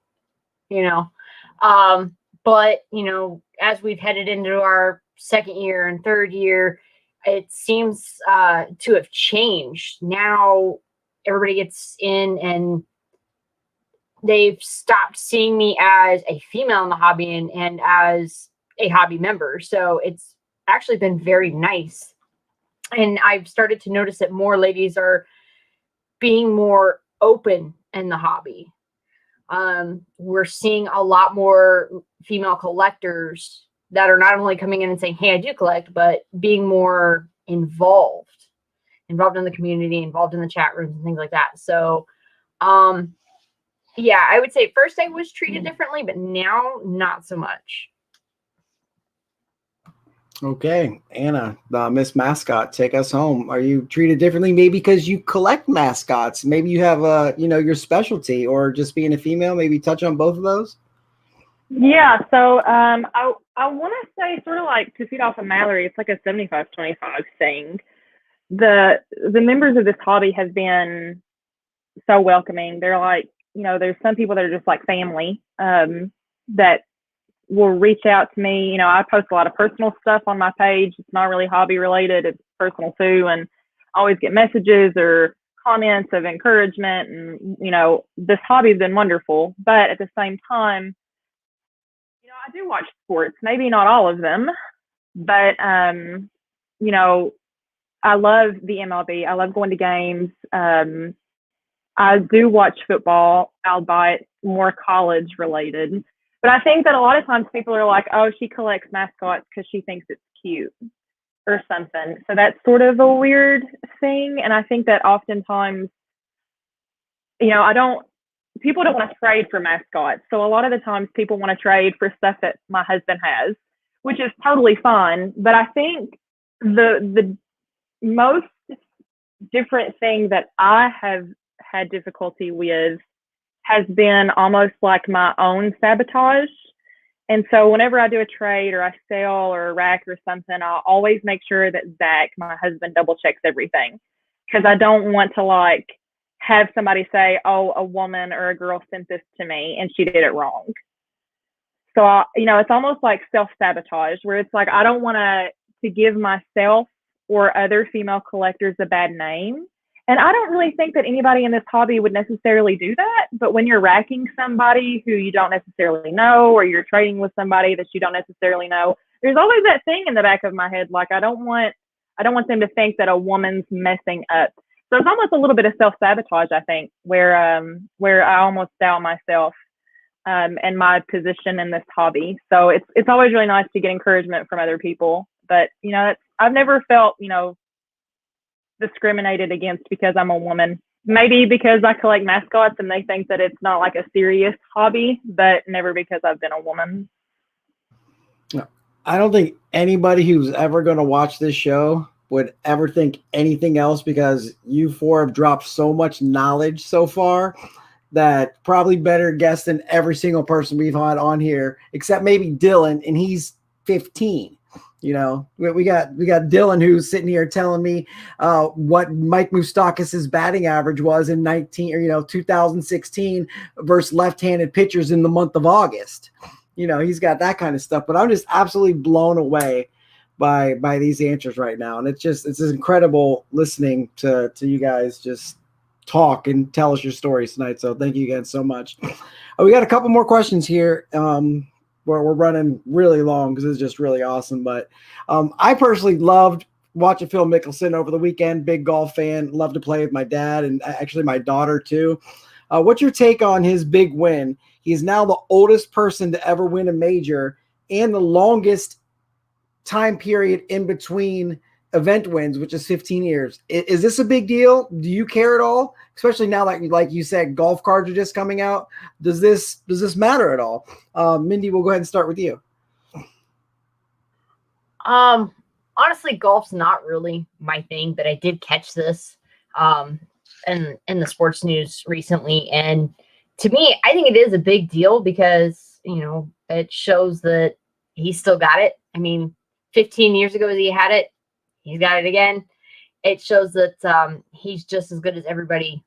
But, as we've headed into our second year and third year, it seems to have changed. Now everybody gets in and they've stopped seeing me as a female in the hobby and as a hobby member. So it's actually been very nice. And I've started to notice that more ladies are being more open in the hobby. We're seeing a lot more female collectors that are not only coming in and saying, hey, I do collect, but being more involved in the community, involved in the chat rooms and things like that. So, yeah, I would say at first I was treated differently, but now not so much. Okay, Anna, Miss Mascot, take us home. Are you treated differently? Maybe because you collect mascots. Maybe you have your specialty, or just being a female. Maybe touch on both of those. Yeah, so I want to say sort of like to feed off of Mallory, it's like a 75-25 thing. The members of this hobby have been so welcoming. They're like, there's some people that are just like family, that will reach out to me. I post a lot of personal stuff on my page. It's not really hobby related, it's personal too. And I always get messages or comments of encouragement. And, this hobby has been wonderful. But at the same time, I do watch sports, maybe not all of them, but, I love the MLB. I love going to games. I do watch football, albeit more college related. But I think that a lot of times people are like, oh, she collects mascots because she thinks it's cute or something. So that's sort of a weird thing. And I think that oftentimes, people don't want to trade for mascots. So a lot of the times people want to trade for stuff that my husband has, which is totally fine. But I think the most different thing that I have had difficulty with has been almost like my own sabotage. And so whenever I do a trade or I sell or a rack or something, I'll always make sure that Zach, my husband, double checks everything. Because I don't want to like have somebody say, oh, a woman or a girl sent this to me and she did it wrong. So, it's almost like self-sabotage where it's like, I don't want to give myself or other female collectors a bad name. And I don't really think that anybody in this hobby would necessarily do that. But when you're racking somebody who you don't necessarily know, or you're trading with somebody that you don't necessarily know, there's always that thing in the back of my head. Like, I don't want them to think that a woman's messing up. So it's almost a little bit of self-sabotage, I think, where I almost doubt myself, and my position in this hobby. So it's always really nice to get encouragement from other people. But, I've never felt, discriminated against because I'm a woman. Maybe because I collect mascots and they think that it's not like a serious hobby, but never because I've been a woman. I don't think anybody who's ever going to watch this show would ever think anything else, because you four have dropped so much knowledge so far that probably better guests than every single person we've had on here, except maybe Dylan, and he's 15. We got Dylan, who's sitting here telling me what Mike Moustakas' batting average was in 2016 versus left-handed pitchers in the month of August. He's got that kind of stuff. But I'm just absolutely blown away by these answers right now, and it's just incredible listening to you guys just talk and tell us your stories tonight. So thank you again so much. We got a couple more questions here. We're running really long because it's just really awesome. But I personally loved watching Phil Mickelson over the weekend. Big golf fan. Love to play with my dad and actually my daughter too. What's your take on his big win? He's now the oldest person to ever win a major and the longest time period in between event wins, which is 15 years. Is this a big deal? Do you care at all? Especially now that, like you said, golf cards are just coming out. Does this matter at all? Mindy, we'll go ahead and start with you. Honestly, golf's not really my thing, but I did catch this in the sports news recently. And to me, I think it is a big deal because, it shows that he still got it. I mean, 15 years ago he had it. He's got it again. It shows that he's just as good as everybody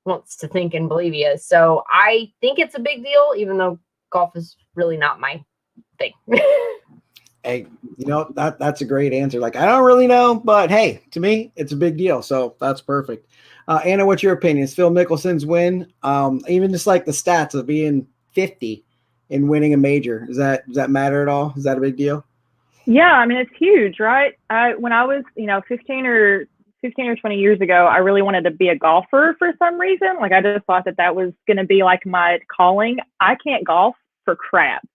wants to think and believe he is. So I think it's a big deal, even though golf is really not my thing. Hey, that's a great answer. Like, I don't really know, but hey, to me, it's a big deal. So that's perfect. Anna, what's your opinion? Is Phil Mickelson's win, even just like the stats of being 50 and winning a major, does that matter at all? Is that a big deal? Yeah, I mean, it's huge, right? When I was, 15 or 20 years ago, I really wanted to be a golfer for some reason. Like, I just thought that was going to be like my calling. I can't golf for crap,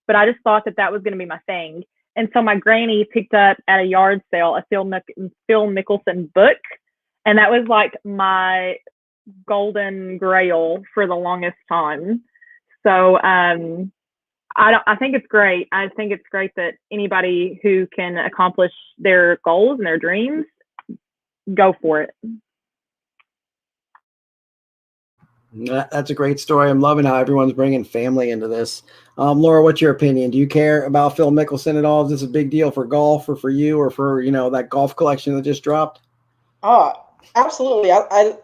but I just thought that was going to be my thing. And so my granny picked up at a yard sale a Phil Mickelson book, and that was like my golden grail for the longest time. So I think it's great. I think it's great that anybody who can accomplish their goals and their dreams, go for it. That's a great story. I'm loving how everyone's bringing family into this. Laura, what's your opinion? Do you care about Phil Mickelson at all? Is this a big deal for golf or for you or for, that golf collection that just dropped? Absolutely. I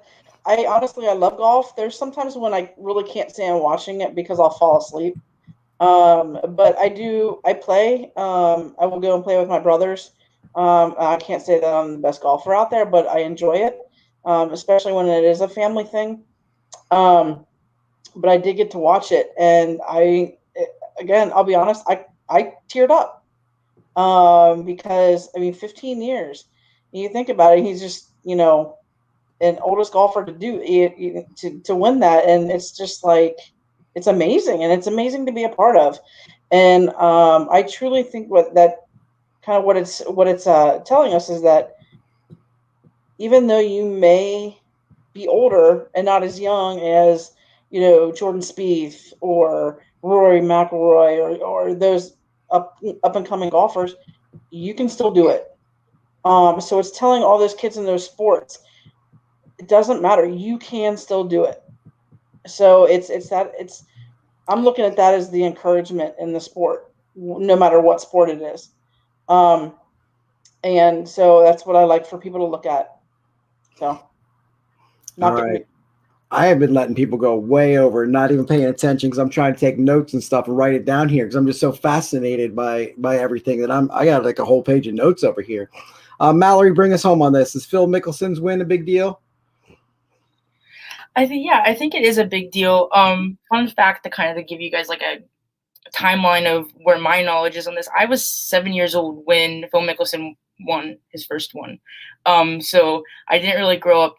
honestly, I love golf. There's sometimes when I really can't stand watching it because I'll fall asleep. But I play. I will go and play with my brothers. I can't say that I'm the best golfer out there, but I enjoy it, especially when it is a family thing. But I did get to watch it, and again, I'll be honest, I teared up, because 15 years. You think about it, he's just an oldest golfer to do to win that, and it's just like it's amazing, and it's amazing to be a part of. And I truly think what it's telling us is that even though you may be older and not as young as Jordan Spieth or Rory McIlroy or those up and coming golfers, you can still do it. So it's telling all those kids in those sports, it doesn't matter, you can still do it. So I'm looking at that as the encouragement in the sport, no matter what sport it is. And so that's what I like for people to look at. So. All right. I have been letting people go way over, not even paying attention because I'm trying to take notes and stuff and write it down here because I'm just so fascinated by everything that I got like a whole page of notes over here. Mallory, bring us home on this. Is Phil Mickelson's win a big deal? I think it is a big deal. Fun fact to kind of give you guys like a timeline of where my knowledge is on this. I was 7 years old when Phil Mickelson won his first one. So I didn't really grow up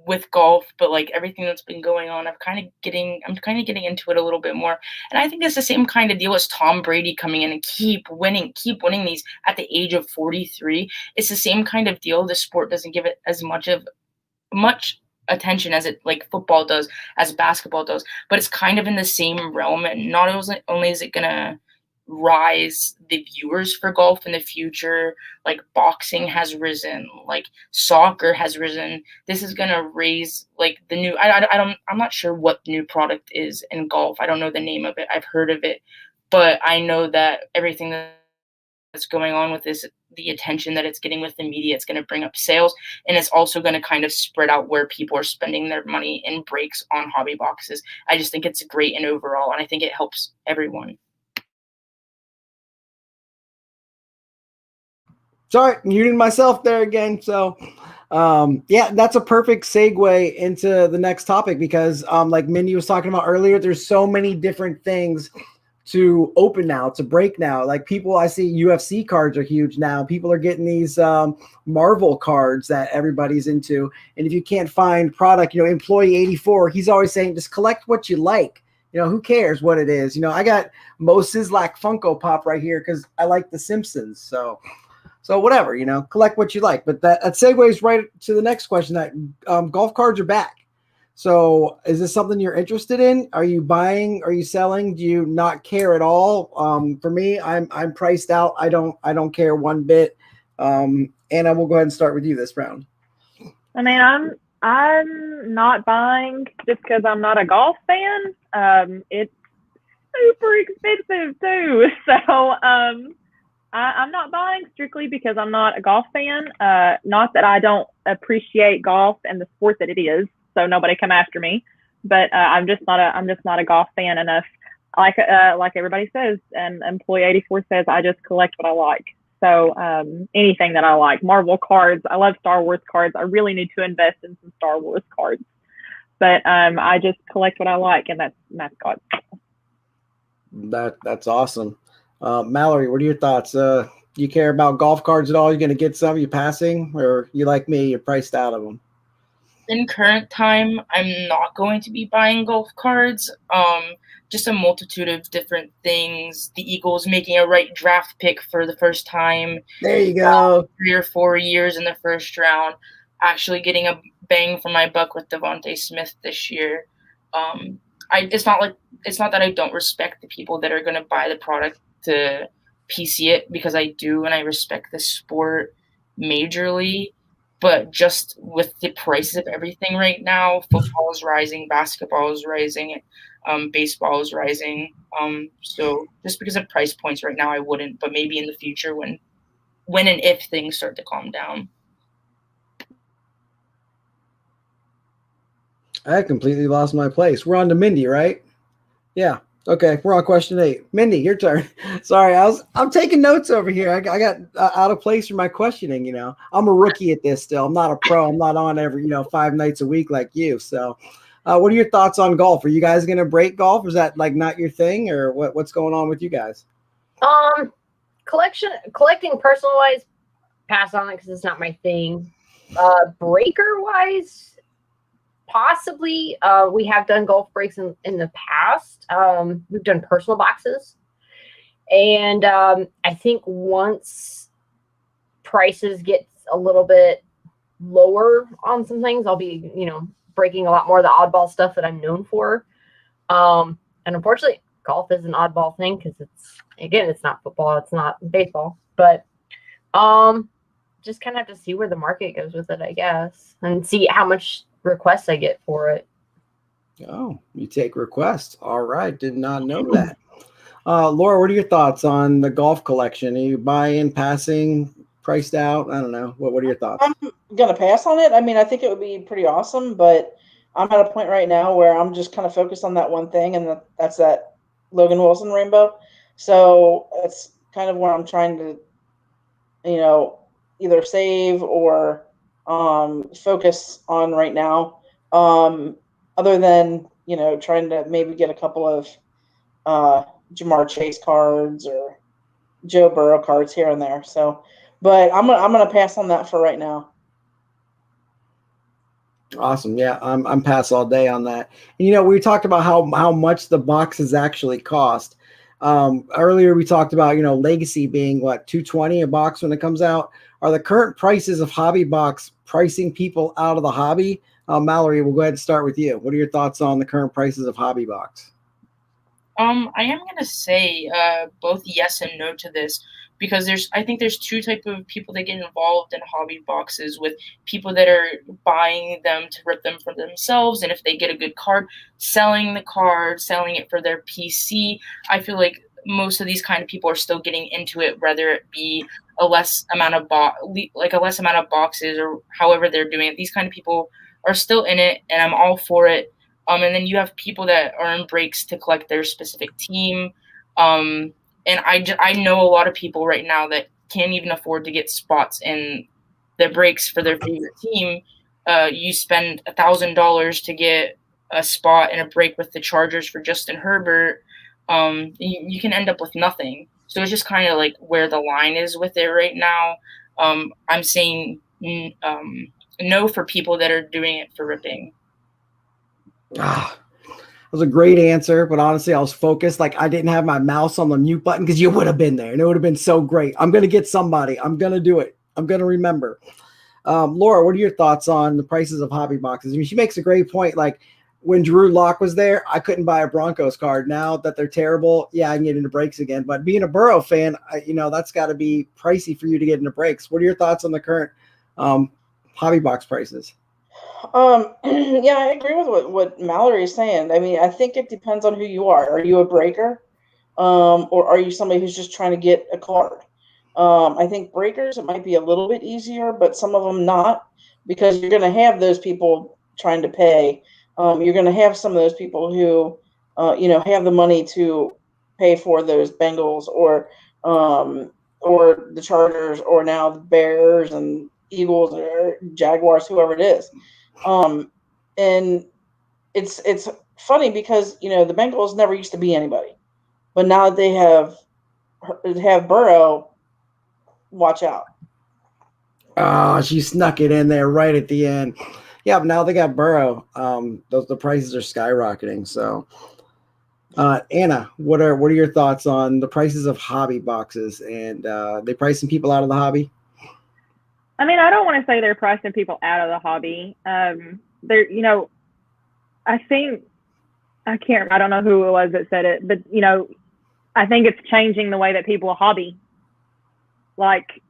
with golf, but like everything that's been going on, I'm kind of getting into it a little bit more. And I think it's the same kind of deal as Tom Brady coming in and keep winning these at the age of 43. It's the same kind of deal. The sport doesn't give it as much attention as it like football does, as basketball does, but it's kind of in the same realm. And not only is it gonna rise the viewers for golf in the future, like boxing has risen, like soccer has risen. This is gonna raise like the new. I'm not sure what the new product is in golf. I don't know the name of it. I've heard of it, but I know that everything that's going on with this, the attention that it's getting with the media, it's going to bring up sales, and it's also going to kind of spread out where people are spending their money in breaks on hobby boxes. I just think it's great and overall, and I think it helps everyone. Sorry, muting myself there again. So, that's a perfect segue into the next topic because, like Mindy was talking about earlier, there's so many different things to open now, to break now. Like people, I see UFC cards are huge now. People are getting these Marvel cards that everybody's into. And if you can't find product, Employee 84, he's always saying, just collect what you like. Who cares what it is? I got Mo Sizlak Funko Pop right here because I like The Simpsons. So whatever, collect what you like. But that segues right to the next question that golf cards are back. So is this something you're interested in? Are you buying? Are you selling? Do you not care at all? For me, I'm priced out. I don't care one bit. Anna, we'll go ahead and start with you this round. I mean, I'm not buying just because I'm not a golf fan. It's super expensive too. So I'm not buying strictly because I'm not a golf fan. Not that I don't appreciate golf and the sport that it is. So nobody come after me, but I'm just not a golf fan enough. Like everybody says, and Employee 84 says, I just collect what I like. So anything that I like, Marvel cards, I love Star Wars cards. I really need to invest in some Star Wars cards, but I just collect what I like, and that's mascots. That's awesome. Mallory, what are your thoughts? Do you care about golf cards at all? You're going to get some? You passing, or you like me? You're priced out of them. In current time, I'm not going to be buying golf cards. Just a multitude of different things. The Eagles making a right draft pick for the first time. There you go. 3 or 4 years in the first round. Actually getting a bang for my buck with Devontae Smith this year. it's not that I don't respect the people that are going to buy the product to PC it, because I do, and I respect the sport majorly. But just with the prices of everything right now, football is rising, basketball is rising, baseball is rising. So just because of price points right now, I wouldn't. But maybe in the future, when and if things start to calm down. I completely lost my place. We're on to Mindy, right? Yeah. Okay, we're on question 8. Mindy, your turn. Sorry, I'm taking notes over here. I got out of place for my questioning. You know, I'm a rookie at this still. I'm not a pro. I'm not on every 5 nights a week like you. So, what are your thoughts on golf? Are you guys gonna break golf? Is that like not your thing, or what's going on with you guys? Collecting personal wise, pass on it because it's not my thing. Breaker wise, possibly. We have done golf breaks in the past. We've done personal boxes. And I think once prices get a little bit lower on some things, I'll be, breaking a lot more of the oddball stuff that I'm known for. And unfortunately, golf is an oddball thing because it's not football, it's not baseball. But just kind of have to see where the market goes with it, I guess, and see how much requests I get for it. Oh, you take requests. All right. Did not know that. Laura, what are your thoughts on the golf collection? Are you buying, passing, priced out? I don't know. What are your thoughts? I'm going to pass on it. I mean, I think it would be pretty awesome, but I'm at a point right now where I'm just kind of focused on that one thing, and that's that Logan Wilson rainbow. So it's kind of where I'm trying to, either save or focus on right now. Other than, trying to maybe get a couple of Jamar Chase cards or Joe Burrow cards here and there. So, but I'm gonna pass on that for right now. Awesome. Yeah, I'm pass all day on that. And we talked about how much the boxes actually cost. Earlier we talked about Legacy being what, $220 a box when it comes out. Are the current prices of Hobby Box pricing people out of the hobby? Mallory, we'll go ahead and start with you. What are your thoughts on the current prices of Hobby Box? I am gonna say both yes and no to this, because I think there's two type of people that get involved in hobby boxes, with people that are buying them to rip them for themselves, and if they get a good card, selling the card, selling it for their PC. I feel like most of these kind of people are still getting into it, whether it be a less amount of boxes or however they're doing it. These kind of people are still in it, and I'm all for it. And then you have people that are in breaks to collect their specific team. And I know a lot of people right now that can't even afford to get spots in their breaks for their favorite team. You spend $1,000 to get a spot in a break with the Chargers for Justin Herbert. You can end up with nothing. So it's just kind of like where the line is with it right now. I'm saying no for people that are doing it for ripping. That was a great answer, but honestly, I was focused. Like, I didn't have my mouse on the mute button because you would have been there and it would have been so great. I'm going to get somebody. I'm going to do it. I'm going to remember. Laura, what are your thoughts on the prices of hobby boxes? I mean, she makes a great point. Like, when Drew Lock was there, I couldn't buy a Broncos card. Now that they're terrible, yeah, I can get into breaks again. But being a Burrow fan, that's got to be pricey for you to get into breaks. What are your thoughts on the current hobby box prices? Yeah, I agree with what Mallory is saying. I mean, I think it depends on who you are. Are you a breaker? Or are you somebody who's just trying to get a card? I think breakers, it might be a little bit easier, but some of them not, because you're going to have those people trying to pay. You're going to have some of those people who, have the money to pay for those Bengals or the Chargers, or now the Bears and Eagles or Jaguars, whoever it is. And it's funny because, the Bengals never used to be anybody, but now that they have Burrow, watch out. Oh, she snuck it in there right at the end. Yeah, but now they got Burrow. The prices are skyrocketing. So, Anna, what are your thoughts on the prices of hobby boxes, and they pricing people out of the hobby? I mean, I don't want to say they're pricing people out of the hobby. I think I don't know who it was that said it, but you know, I think it's changing the way that people hobby. Like,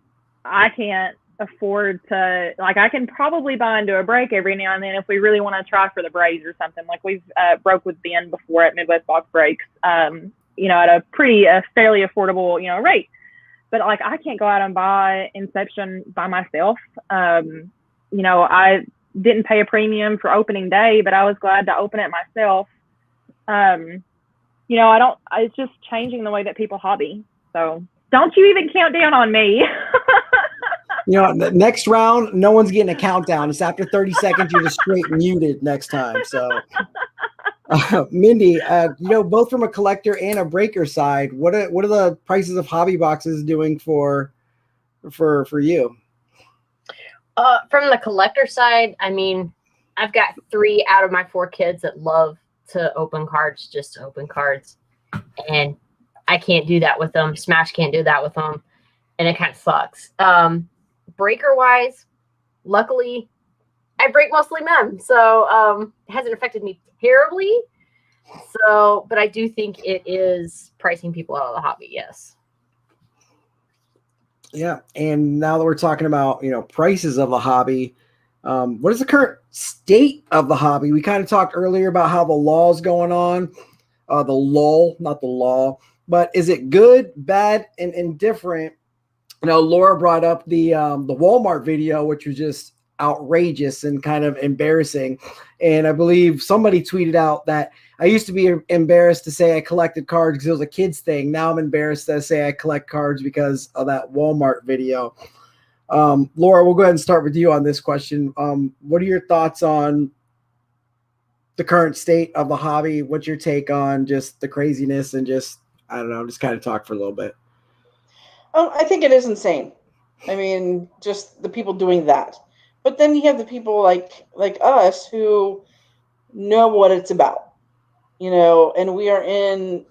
I can't afford to, like, I can probably buy into a break every now and then if we really want to try for the Braves or something. Like, we've broke with Ben before at Midwest Box Breaks, you know, at a fairly affordable, you know, rate. But like, I can't go out and buy Inception by myself. You know, I didn't pay a premium for opening day, but I was glad to open it myself. You know, it's just changing the way that people hobby. So don't you even count down on me. You know, the next round, no one's getting a countdown. It's after 30 seconds, you're just straight muted next time. So, Mindy, you know, both from a collector and a breaker side, what are the prices of hobby boxes doing for you? From the collector side, I mean, I've got 3 out of my 4 kids that love to open cards, just to open cards. And I can't do that with them. Smash can't do that with them. And it kind of sucks. Breaker wise, luckily, I break mostly men. So it hasn't affected me terribly. So, but I do think it is pricing people out of the hobby. Yes. Yeah. And now that we're talking about, you know, prices of the hobby, what is the current state of the hobby? We kind of talked earlier about how the law's going on, the lull, not the law, but is it good, bad, and indifferent? You know, Laura brought up the Walmart video, which was just outrageous and kind of embarrassing. And I believe somebody tweeted out that I used to be embarrassed to say I collected cards because it was a kid's thing. Now I'm embarrassed to say I collect cards because of that Walmart video. Laura, we'll go ahead and start with you on this question. What are your thoughts on the current state of the hobby? What's your take on just the craziness and just, I don't know, just kind of talk for a little bit. I think it is insane. I mean, just the people doing that. But then you have the people like us who know what it's about, you know, and we are in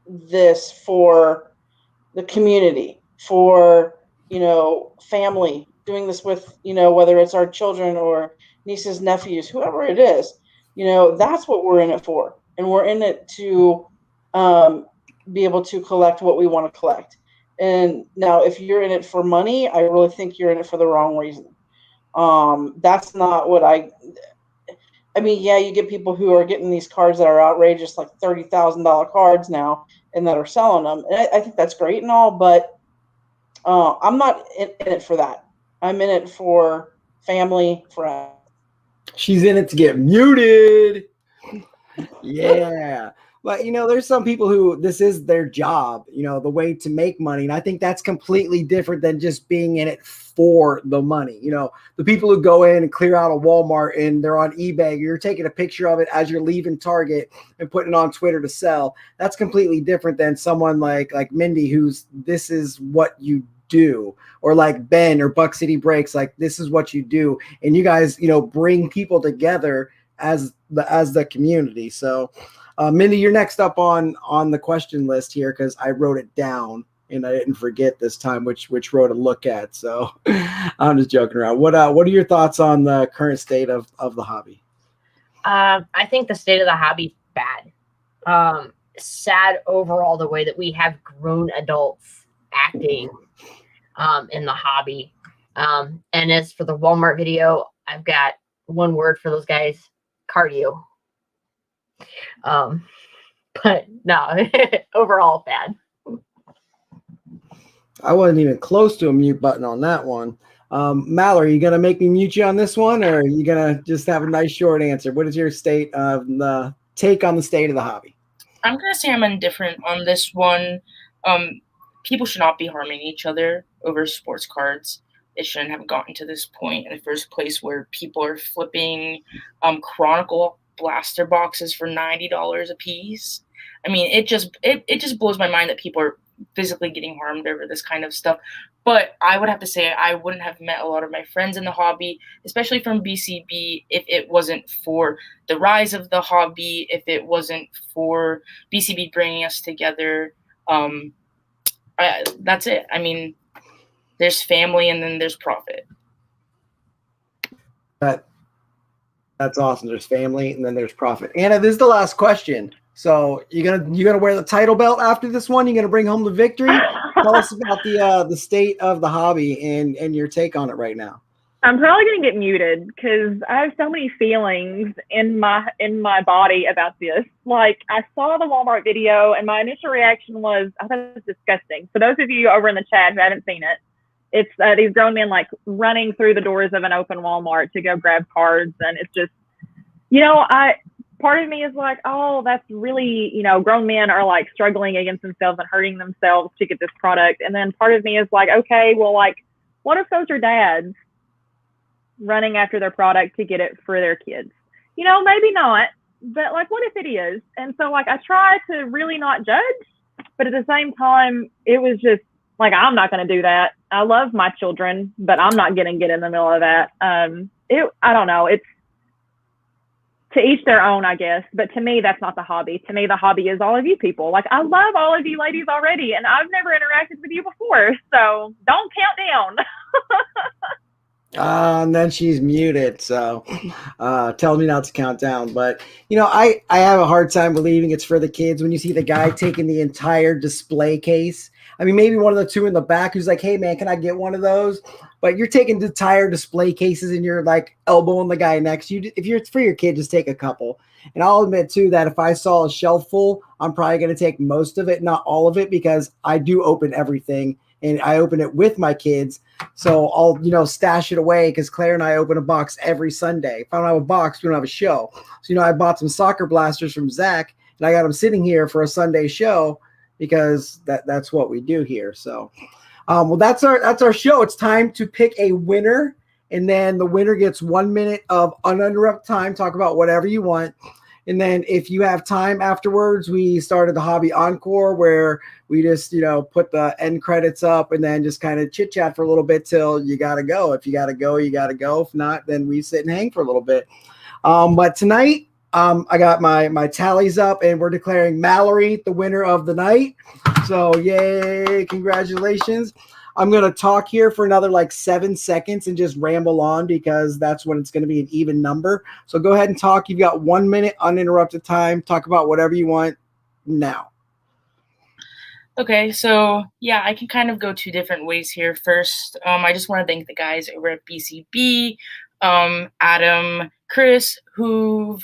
this for the community, for, you know, family, doing this with, you know, whether it's our children or nieces, nephews, whoever it is, you know, that's what we're in it for. And we're in it to be able to collect what we want to collect. And now if you're in it for money, I really think you're in it for the wrong reason. That's not what I mean, yeah, you get people who are getting these cards that are outrageous, like $30,000 cards now, and that are selling them. And I think that's great and all, but I'm not in it for that. I'm in it for family, friends. She's in it to get muted. Yeah. But, you know, there's some people who this is their job, you know, the way to make money. And I think that's completely different than just being in it for the money. You know, the people who go in and clear out a Walmart and they're on eBay, you're taking a picture of it as you're leaving Target and putting it on Twitter to sell. That's completely different than someone like Mindy, who's this is what you do, or like Ben or Buck City Breaks, like this is what you do. And you guys, you know, bring people together as the community. So Mindy, you're next up on the question list here because I wrote it down and I didn't forget this time which row to look at. So I'm just joking around. What are your thoughts on the current state of the hobby? I think the state of the hobby is bad. Sad overall the way that we have grown adults acting in the hobby. And as for the Walmart video, I've got one word for those guys: cardio. But no, overall bad. I wasn't even close to a mute button on that one. Mallory, you gonna make me mute you on this one, or are you gonna just have a nice short answer? What is your state of the take on the state of the hobby? I'm gonna say I'm indifferent on this one. People should not be harming each other over sports cards. It shouldn't have gotten to this point in the first place where people are flipping Chronicle blaster boxes for $90 a piece. I mean, it just blows my mind that people are physically getting harmed over this kind of stuff. But I would have to say I wouldn't have met a lot of my friends in the hobby, especially from BCB, if it wasn't for the rise of the hobby, if it wasn't for BCB bringing us together. That's it. I mean, there's family and then there's profit. That That's awesome. There's family and then there's profit. Anna, this is the last question. So you're gonna wear the title belt after this one? You're gonna bring home the victory? Tell us about the state of the hobby and your take on it right now. I'm probably gonna get muted because I have so many feelings in my body about this. Like, I saw the Walmart video and my initial reaction was, I thought it was disgusting. For those of you over in the chat who haven't seen it, it's these grown men like running through the doors of an open Walmart to go grab cards, and it's just, part of me is like, oh, that's really, grown men are like struggling against themselves and hurting themselves to get this product. And then part of me is like, okay, well, like, what if those are dads running after their product to get it for their kids? Maybe not, but like, what if it is? And so like, I try to really not judge, but at the same time, it was just like, I'm not going to do that. I love my children, but I'm not going to get in the middle of that. I don't know. It's to each their own, I guess. But to me, that's not the hobby. To me, the hobby is all of you people. Like, I love all of you ladies already, and I've never interacted with you before. So don't count down. And then she's muted, so tell me not to count down. But I have a hard time believing it's for the kids when you see the guy taking the entire display case. I mean, maybe one of the two in the back who's like, hey man, can I get one of those? But you're taking the entire display cases and you're like elbowing the guy next to you. If it's for your kid, just take a couple. And I'll admit too that if I saw a shelf full, I'm probably going to take most of it, not all of it, because I do open everything. And I open it with my kids. So I'll, stash it away because Claire and I open a box every Sunday. If I don't have a box, we don't have a show. So, I bought some soccer blasters from Zach and I got them sitting here for a Sunday show because that's what we do here. So, well, that's our show. It's time to pick a winner. And then the winner gets 1 minute of uninterrupted time. Talk about whatever you want. And then if you have time afterwards, we started the Hobby Encore where we just, put the end credits up and then just kind of chit chat for a little bit till you got to go. If you got to go, you got to go. If not, then we sit and hang for a little bit. But tonight, I got my tallies up and we're declaring Mallory the winner of the night. So yay, congratulations. I'm going to talk here for another like 7 seconds and just ramble on because that's when it's going to be an even number. So go ahead and talk. You've got 1 minute uninterrupted time. Talk about whatever you want now. Okay, so yeah, I can kind of go two different ways here. First, I just want to thank the guys over at BCB, Adam, Chris, Hoove,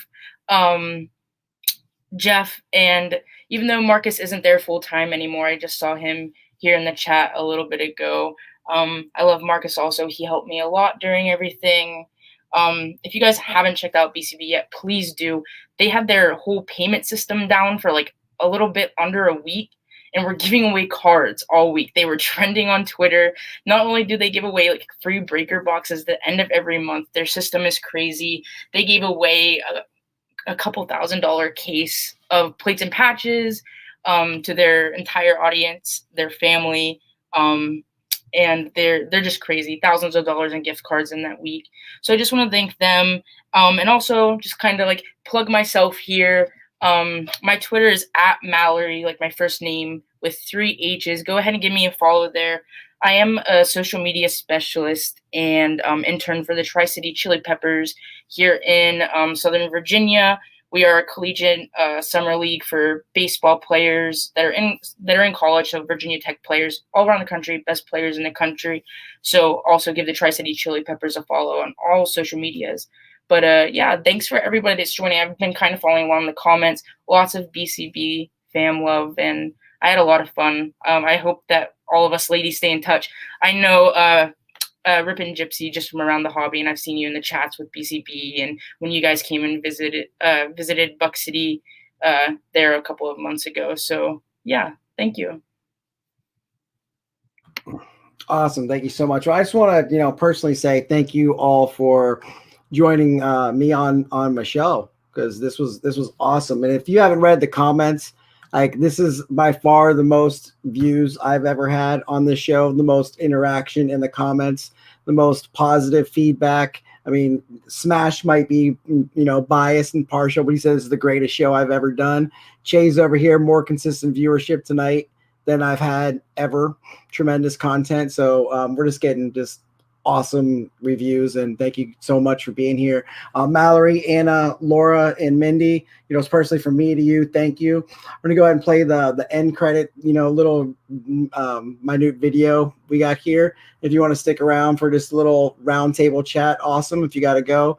Jeff, and even though Marcus isn't there full time anymore, I just saw him here in the chat a little bit ago. I love Marcus also. He helped me a lot during everything. If you guys haven't checked out BCB yet, please do. They had their whole payment system down for like a little bit under a week, and we're giving away cards all week. They were trending on Twitter. Not only do they give away like free breaker boxes at the end of every month, their system is crazy. They gave away a couple $1,000 case of plates and patches to their entire audience, their family, and they're just crazy. Thousands of dollars in gift cards in that week. So I just want to thank them, and also just kind of like plug myself here. My Twitter is @Mallory, like my first name with 3 H's. Go ahead and give me a follow there. I am a social media specialist and intern for the Tri-City Chili Peppers here in Southern Virginia. We are a collegiate summer league for baseball players that are in college, so Virginia Tech players all around the country, best players in the country. So also give the Tri-City Chili Peppers a follow on all social medias. But yeah, thanks for everybody that's joining. I've been kind of following along the comments, lots of BCB fam love, and I had a lot of fun. I hope that all of us ladies stay in touch. I know Rip and Gypsy just from around the hobby, and I've seen you in the chats with BCB and when you guys came and visited Buck City there a couple of months ago. So yeah, thank you. Awesome. Thank you so much. Well, I just want to, personally say thank you all for joining me on my show, because this was awesome. And if you haven't read the comments, like, this is by far the most views I've ever had on this show, the most interaction in the comments, the most positive feedback. I mean, Smash might be, biased and partial, but he says it's the greatest show I've ever done. Chay's over here, more consistent viewership tonight than I've had ever. Tremendous content. So we're just getting awesome reviews, and thank you so much for being here. Mallory, Anna, Laura, and Mindy, it's personally from me to you. Thank you. We're gonna go ahead and play the end credit, little minute video we got here. If you want to stick around for this little round table chat, awesome. If you got to go,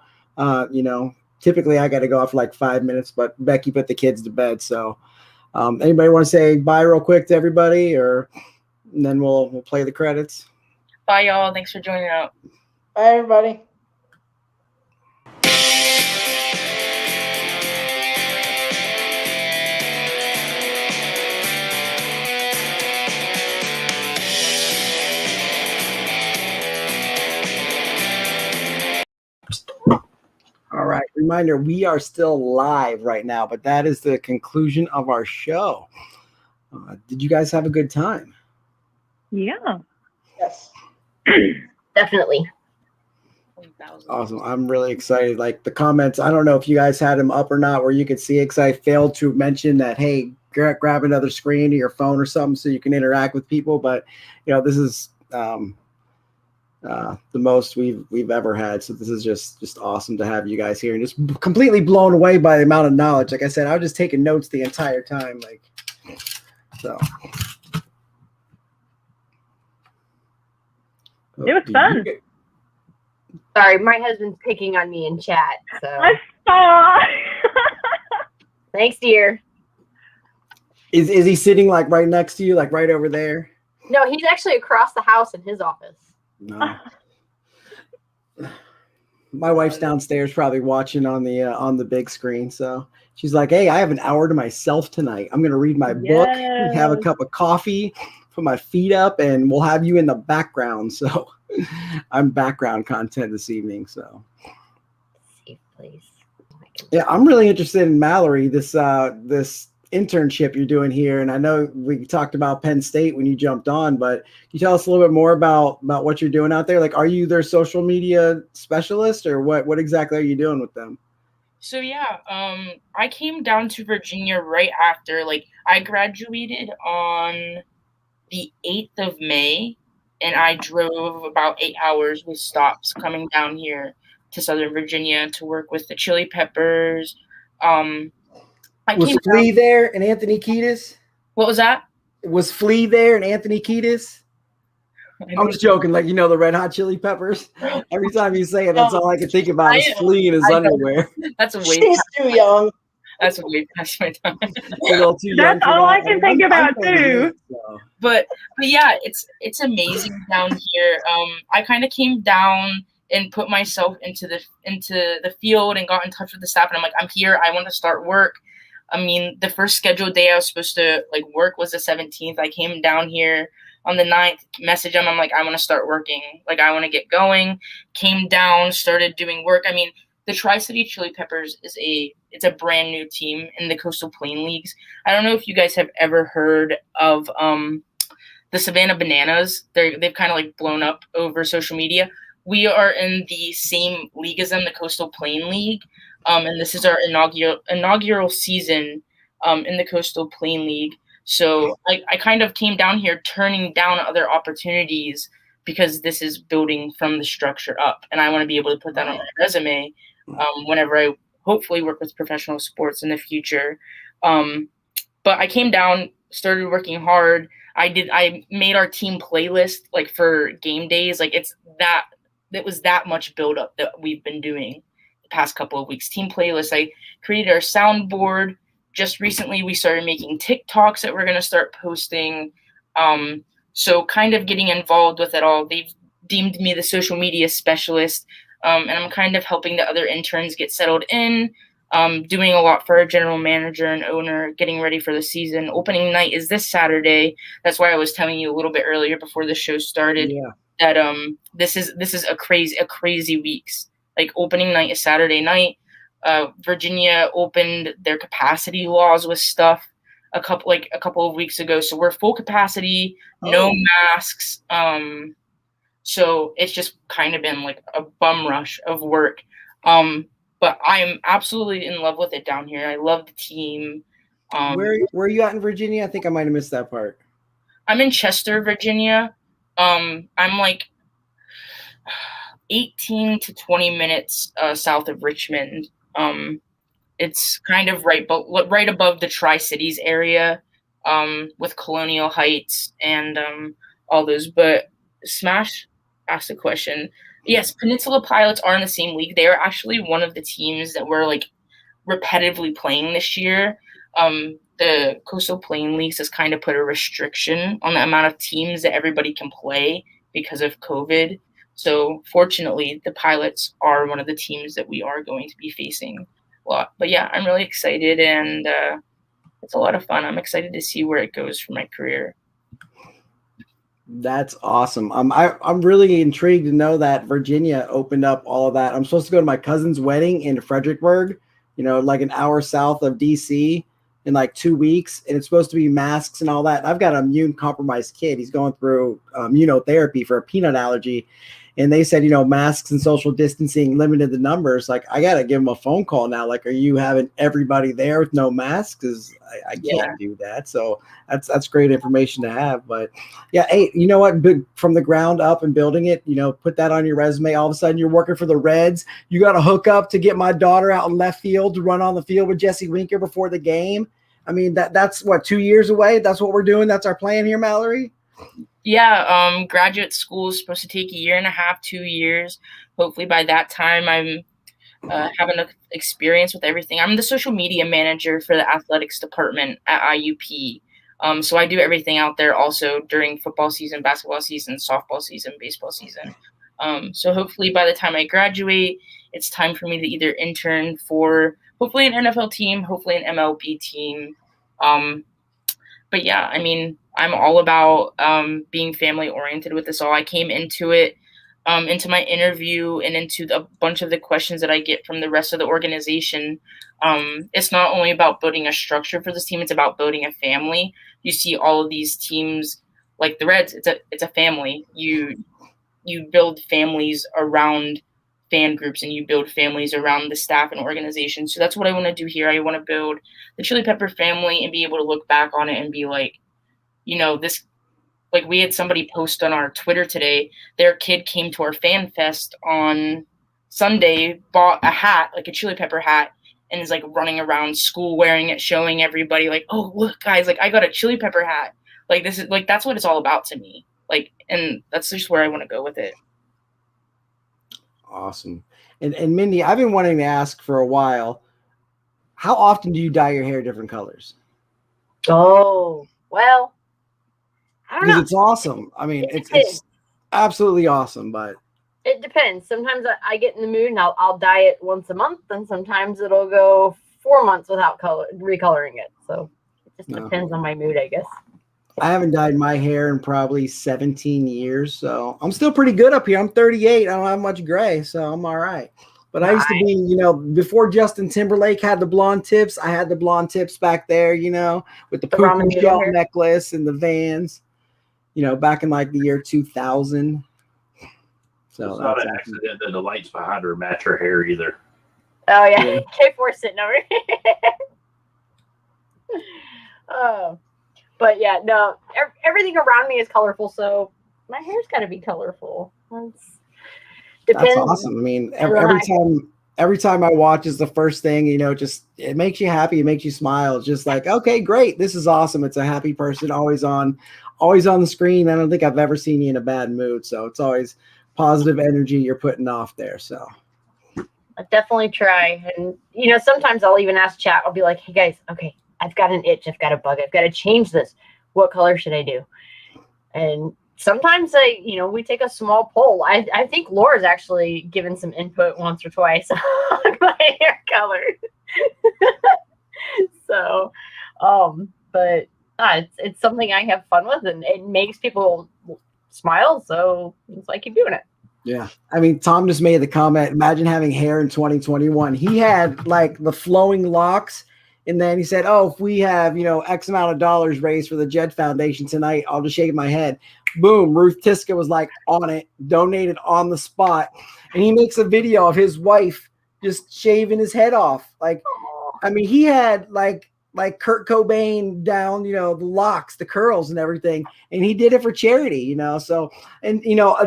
typically I got to go after like 5 minutes, but Becky put the kids to bed. So anybody want to say bye real quick to everybody, and then we'll play the credits. Bye, y'all. Thanks for joining out. Bye, everybody. All right. Reminder, we are still live right now, but that is the conclusion of our show. Did you guys have a good time? Yeah. Yes. Definitely. 1,000. Awesome. I'm really excited. Like the comments, I don't know if you guys had them up or not where you could see it, because I failed to mention that, hey, grab another screen to your phone or something so you can interact with people. But, this is the most we've ever had. So this is just awesome to have you guys here, and just completely blown away by the amount of knowledge. Like I said, I was just taking notes the entire time. So. It was fun. Sorry, my husband's picking on me in chat. So I saw. thanks, dear. Is he sitting like right next to you, like right over there? No, he's actually across the house in his office. No. My wife's downstairs probably watching on the big screen. So she's like, hey, I have an hour to myself tonight. I'm going to read my book, have a cup of coffee, put my feet up, and we'll have you in the background. So I'm background content this evening. So Safe place. yeah, I'm really interested in Mallory, this internship you're doing here. And I know we talked about Penn State when you jumped on, but can you tell us a little bit more about what you're doing out there? Like, are you their social media specialist, or what exactly are you doing with them? So yeah, I came down to Virginia right after, like, I graduated on the 8th of May, and I drove about 8 hours with stops coming down here to Southern Virginia to work with the Chili Peppers. Was Flea there and Anthony Kiedis? What was that? Was Flea there and Anthony Kiedis? I'm just joking. Like, the Red Hot Chili Peppers. Every time you say it, that's all I can think about is Flea in his underwear. That's a way. She's too young. That's way past my time. That's all I can think about too. But yeah, it's amazing down here. I kind of came down and put myself into the field and got in touch with the staff, and I'm like, I'm here. I want to start work. I mean, the first scheduled day I was supposed to work was the 17th. I came down here on the 9th, message them. I'm like, I want to start working. Like, I want to get going. Came down, started doing work. I mean, the Tri-City Chili Peppers it's a brand new team in the Coastal Plain Leagues. I don't know if you guys have ever heard of the Savannah Bananas. They've kind of blown up over social media. We are in the same league as them, the Coastal Plain League. And this is our inaugural season in the Coastal Plain League. So I kind of came down here turning down other opportunities because this is building from the structure up. And I want to be able to put that on my resume whenever I hopefully work with professional sports in the future. But I came down, started working hard. I made our team playlist for game days. It was that much buildup that we've been doing the past couple of weeks. Team playlist. I created our soundboard. Just recently, we started making TikToks that we're going to start posting. So kind of getting involved with it all. They've deemed me the social media specialist, and I'm kind of helping the other interns get settled in, doing a lot for our general manager and owner, getting ready for the season. Opening night is this Saturday. That's why I was telling you a little bit earlier before the show started that this is a crazy weeks. Opening night is Saturday night. Virginia opened their capacity laws with stuff a couple of weeks ago, so we're full capacity, no masks. So it's just kind of been a bum rush of work. But I'm absolutely in love with it down here. I love the team. Where are you at in Virginia? I think I might have missed that part. I'm in Chester, Virginia. I'm 18 to 20 minutes south of Richmond. It's kind of right above the Tri-Cities area, with Colonial Heights and all those. But Smash asked a question. Yes, Peninsula Pilots are in the same league. They are actually one of the teams that we're like repetitively playing this year. The Coastal Plain Leagues has kind of put a restriction on the amount of teams that everybody can play because of COVID. So fortunately, the Pilots are one of the teams that we are going to be facing a lot. But yeah, I'm really excited, and it's a lot of fun. I'm excited to see where it goes for my career. That's awesome. I'm really intrigued to know that Virginia opened up all of that. I'm supposed to go to my cousin's wedding in Fredericksburg, like an hour south of DC in like 2 weeks. And it's supposed to be masks and all that. I've got an immune compromised kid. He's going through immunotherapy for a peanut allergy. And they said, masks and social distancing limited the numbers. Like, I got to give them a phone call now. Like, are you having everybody there with no masks? Because I can't do that. So that's great information to have. But yeah, hey, you know what? From the ground up and building it, put that on your resume. All of a sudden, you're working for the Reds. You got to hook up to get my daughter out in left field to run on the field with Jesse Winker before the game. I mean, that's what, 2 years away? That's what we're doing. That's our plan here, Mallory. Yeah, graduate school is supposed to take 1.5 years, 2 years. Hopefully by that time I'm having enough experience with everything. I'm the social media manager for the athletics department at IUP. So I do everything out there also during football season, basketball season, softball season, baseball season. So hopefully by the time I graduate, it's time for me to either intern for hopefully an NFL team, hopefully an MLB team. But yeah, I mean, I'm all about being family oriented with this all. I came into it, into my interview and into a bunch of the questions that I get from the rest of the organization. It's not only about building a structure for this team, it's about building a family. You see all of these teams like the Reds, it's a family. You build families around fan groups and you build families around the staff and organization. So that's what I want to do here. I want to build the Chili Pepper family and be able to look back on it and be like, this, like we had somebody post on our Twitter today, their kid came to our fan fest on Sunday, bought a hat, like a Chili Pepper hat, and is like running around school wearing it, showing everybody like, oh, look guys, like I got a Chili Pepper hat. Like this is like, that's what it's all about to me. Like, and that's just where I want to go with it. Awesome. And Mindy, I've been wanting to ask for a while, how often do you dye your hair different colors? Oh, well, I don't know. Because it's awesome. I mean, it's absolutely awesome, but it depends. Sometimes I get in the mood and I'll dye it once a month, and sometimes it'll go 4 months without recoloring it. So it just depends on my mood, I guess. I haven't dyed my hair in probably 17 years, so I'm still pretty good up here. I'm 38. I don't have much gray, so I'm all right. But I used to be, before Justin Timberlake had the blonde tips, I had the blonde tips back there, with the poop shell necklace and the Vans, back in like the year 2000. So it's not an accident that the lights behind her match her hair either. Oh, yeah. K4 sitting over here. Oh. But yeah, no, everything around me is colorful, so my hair's got to be colorful. That's awesome. I mean, every time I watch is the first thing, just it makes you happy, it makes you smile. It's just like, okay, great, this is awesome. It's a happy person, always on the screen. I don't think I've ever seen you in a bad mood, so it's always positive energy you're putting off there. So I definitely try, and sometimes I'll even ask chat. I'll be like, hey guys, okay, I've got an itch, I've got a bug, I've got to change this. What color should I do? And sometimes we take a small poll. I think Laura's actually given some input once or twice on my hair color. So, but it's something I have fun with, and it makes people smile. So it's like keep doing it. Yeah. I mean, Tom just made the comment, imagine having hair in 2021. He had like the flowing locks. And then he said, oh, if we have, X amount of dollars raised for the Jed Foundation tonight, I'll just shake my head. Boom. Ruth Tiska was like on it, donated on the spot. And he makes a video of his wife just shaving his head off. Like, I mean, he had like like Kurt Cobain down, the locks, the curls and everything. And he did it for charity, So, and,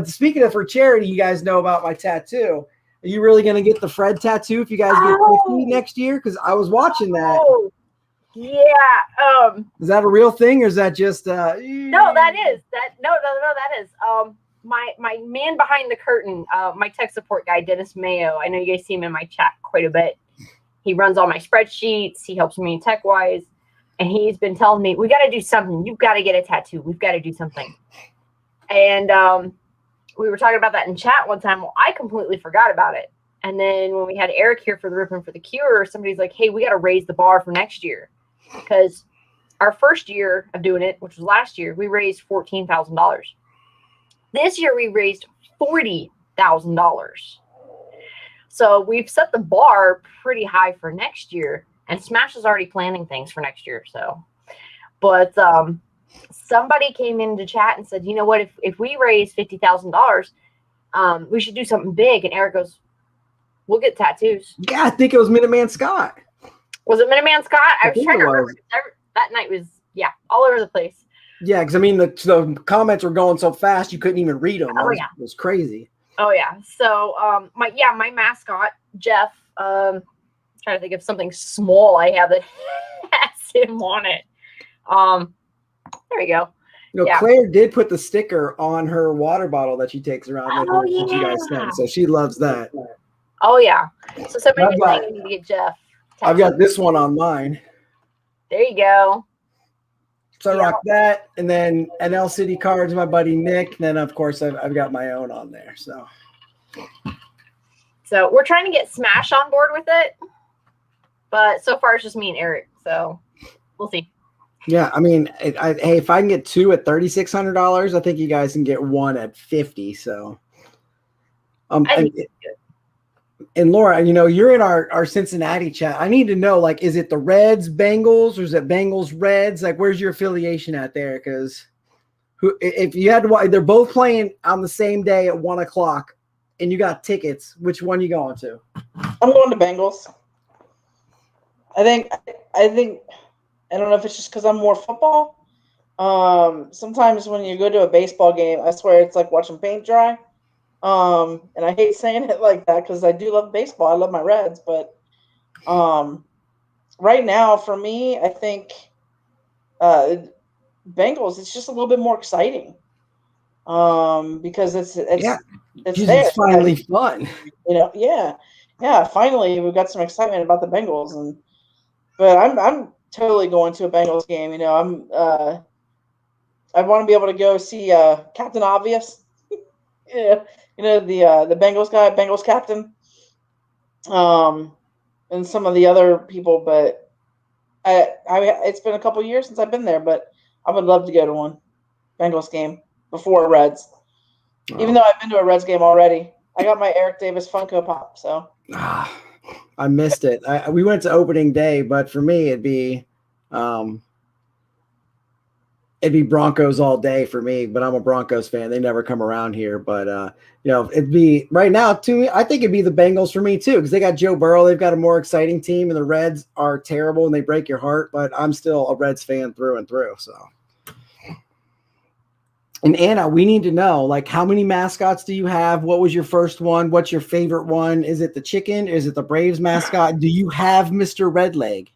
speaking of for charity, you guys know about my tattoo. Are you really going to get the Fred tattoo if you guys get 50 next year? Because I was watching that. Oh, yeah. Is that a real thing or is that just No, that is that is. My man behind the curtain, my tech support guy, Dennis Mayo. I know you guys see him in my chat quite a bit. He runs all my spreadsheets. He helps me tech wise. And he's been telling me, we got to do something. You've got to get a tattoo. We've got to do something. And we were talking about that in chat one time. Well, I completely forgot about it. And then when we had Eric here for the Ripping for the Cure, somebody's like, hey, we got to raise the bar for next year. Because our first year of doing it, which was last year, we raised $14,000. This year we raised $40,000. So we've set the bar pretty high for next year, and Smash is already planning things for next year. So, but somebody came into chat and said, you know what, if we raise $50,000, we should do something big. And Eric goes, we'll get tattoos. Yeah, I think it was Minuteman Scott. Was it Minuteman Scott? I was trying to remember. Was. That night was, all over the place. Yeah, because I mean, the comments were going so fast you couldn't even read them. Oh, it was crazy. Oh yeah. So my mascot, Jeff, trying to think of something small I have that has him on it. There we go. Claire did put the sticker on her water bottle that she takes around with her that you guys sent, so she loves that. Oh yeah. So somebody was saying you need to get Jeff. I've got this one on mine. There you go. So I rock that, and then NL City cards, my buddy Nick. And then of course I've got my own on there. So we're trying to get Smash on board with it, but so far it's just me and Eric. So we'll see. Yeah, I mean, hey, if I can get two at $3,600, I think you guys can get one at $50. So, and Laura, you're in our Cincinnati chat. I need to know, like, is it the Reds, Bengals, or is it Bengals, Reds? Like, where's your affiliation at there? Because if you had to, they're both playing on the same day at 1:00, and you got tickets. Which one you going to? I'm going to Bengals. I think. I don't know if it's just because I'm more football. Sometimes when you go to a baseball game, I swear it's like watching paint dry. And I hate saying it like that because I do love baseball. I love my Reds, but right now for me, I think Bengals. It's just a little bit more exciting because it's there. Finally fun. Finally we've got some excitement about the Bengals, but I'm totally going to a Bengals game. I want to be able to go see Captain Obvious. Yeah. The Bengals guy, Bengals captain, and some of the other people, but it's been a couple years since I've been there, but I would love to go to one Bengals game before Reds. Oh. Even though I've been to a Reds game already, I got my Eric Davis Funko Pop. So I missed it. We went to opening day, but for me, it'd be Broncos all day for me, but I'm a Broncos fan. They never come around here, but it'd be right now to me. I think it'd be the Bengals for me too, because they got Joe Burrow. They've got a more exciting team, and the Reds are terrible and they break your heart. But I'm still a Reds fan through and through. So, and Anna, we need to know, like, how many mascots do you have? What was your first one? What's your favorite one? Is it the chicken? Is it the Braves mascot? Do you have Mr. Redleg?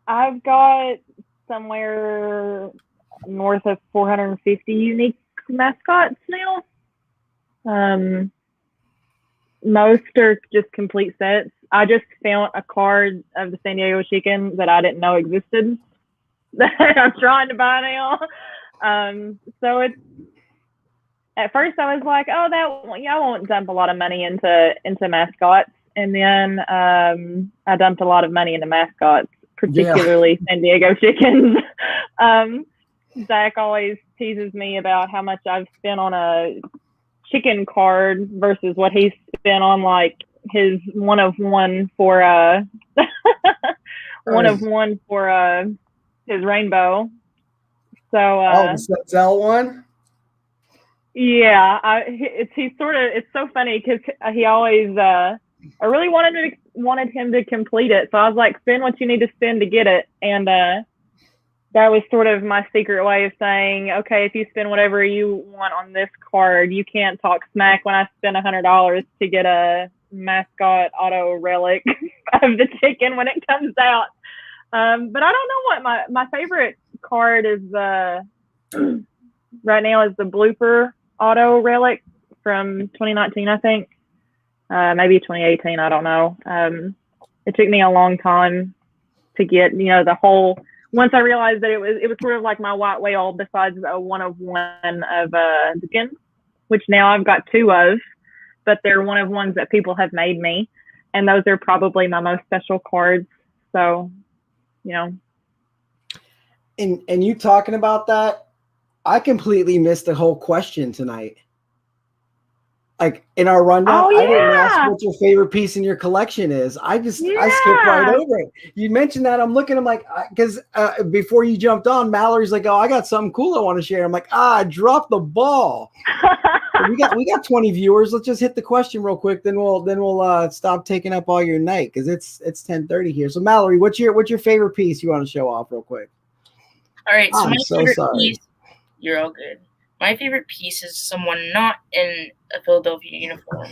I've got somewhere north of 450 unique mascots now. Most are just complete sets. I just found a card of the San Diego Chicken that I didn't know existed that I'm trying to buy now. So it's, at first I was like, oh, I won't dump a lot of money into mascots. And then I dumped a lot of money into mascots, particularly San Diego Chickens. Zach always teases me about how much I've spent on a chicken card versus what he spent on like his one of one for his rainbow. So the Zell one. Yeah, it's so funny because he always I really wanted him to complete it. So I was like, spend what you need to spend to get it. And that was sort of my secret way of saying, okay, if you spend whatever you want on this card, you can't talk smack when I spend $100 to get a mascot auto relic of the chicken when it comes out. But I don't know what my favorite card is. Right now is the blooper auto relic from 2019, I think. Maybe 2018, I don't know. It took me a long time to get, the whole. Once I realized that it was sort of like my white whale, besides a one of chicken, which now I've got 2 of, but they're one of ones that people have made me, and those are probably my most special cards. So, And you talking about that, I completely missed the whole question tonight. Like in our rundown, Oh, I didn't yeah. ask what your favorite piece in your collection is. I skipped Yeah. right over it. You mentioned that. I'm looking. I'm like, because before you jumped on, Mallory's like, "Oh, I got something cool I want to share." I'm like, I dropped the ball. we got 20 viewers. Let's just hit the question real quick. Then we'll stop taking up all your night because it's 10:30 here. So Mallory, what's your favorite piece you want to show off real quick? All right, so I'm my so favorite sorry. piece. You're all good. My favorite piece is someone not in a Philadelphia uniform,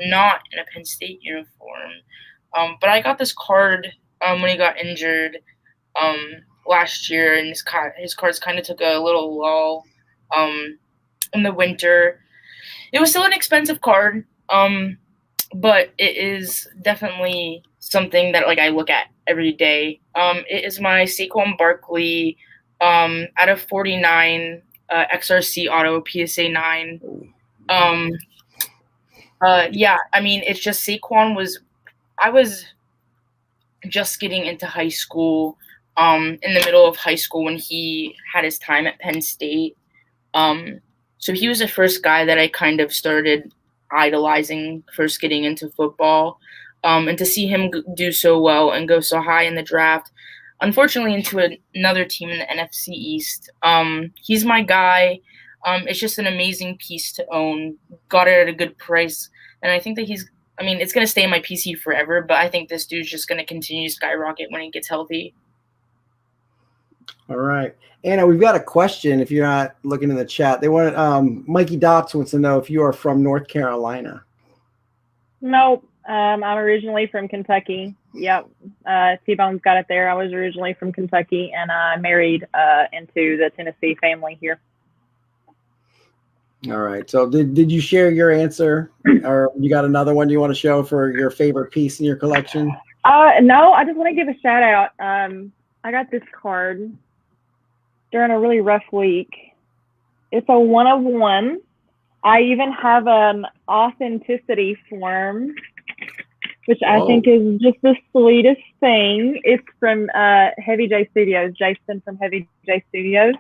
not in a Penn State uniform. But I got this card when he got injured last year, and his cards kind of took a little lull in the winter. It was still an expensive card, but it is definitely something that I look at every day. It is my Saquon Barkley out of 49 XRC auto PSA 9. Yeah, I mean, it's just Saquon I was just getting into high school, in the middle of high school when he had his time at Penn State. So he was the first guy that I kind of started idolizing, first getting into football. And to see him do so well and go so high in the draft, unfortunately into another team in the NFC East. He's my guy. It's just an amazing piece to own. Got it at a good price. And I think that it's going to stay in my PC forever, but I think this dude's just going to continue to skyrocket when he gets healthy. All right. Anna, we've got a question. If you're not looking in the chat, they want Mikey Dots wants to know if you are from North Carolina. Nope. I'm originally from Kentucky. Yep. T-Bone's got it there. I was originally from Kentucky, and I married into the Tennessee family here. All right. So did you share your answer, or you got another one you want to show for your favorite piece in your collection? No, I just want to give a shout out. I got this card during a really rough week. It's a one of one. I even have an authenticity form, which I think is just the sweetest thing. It's from Heavy J Studios, Jason from Heavy J Studios.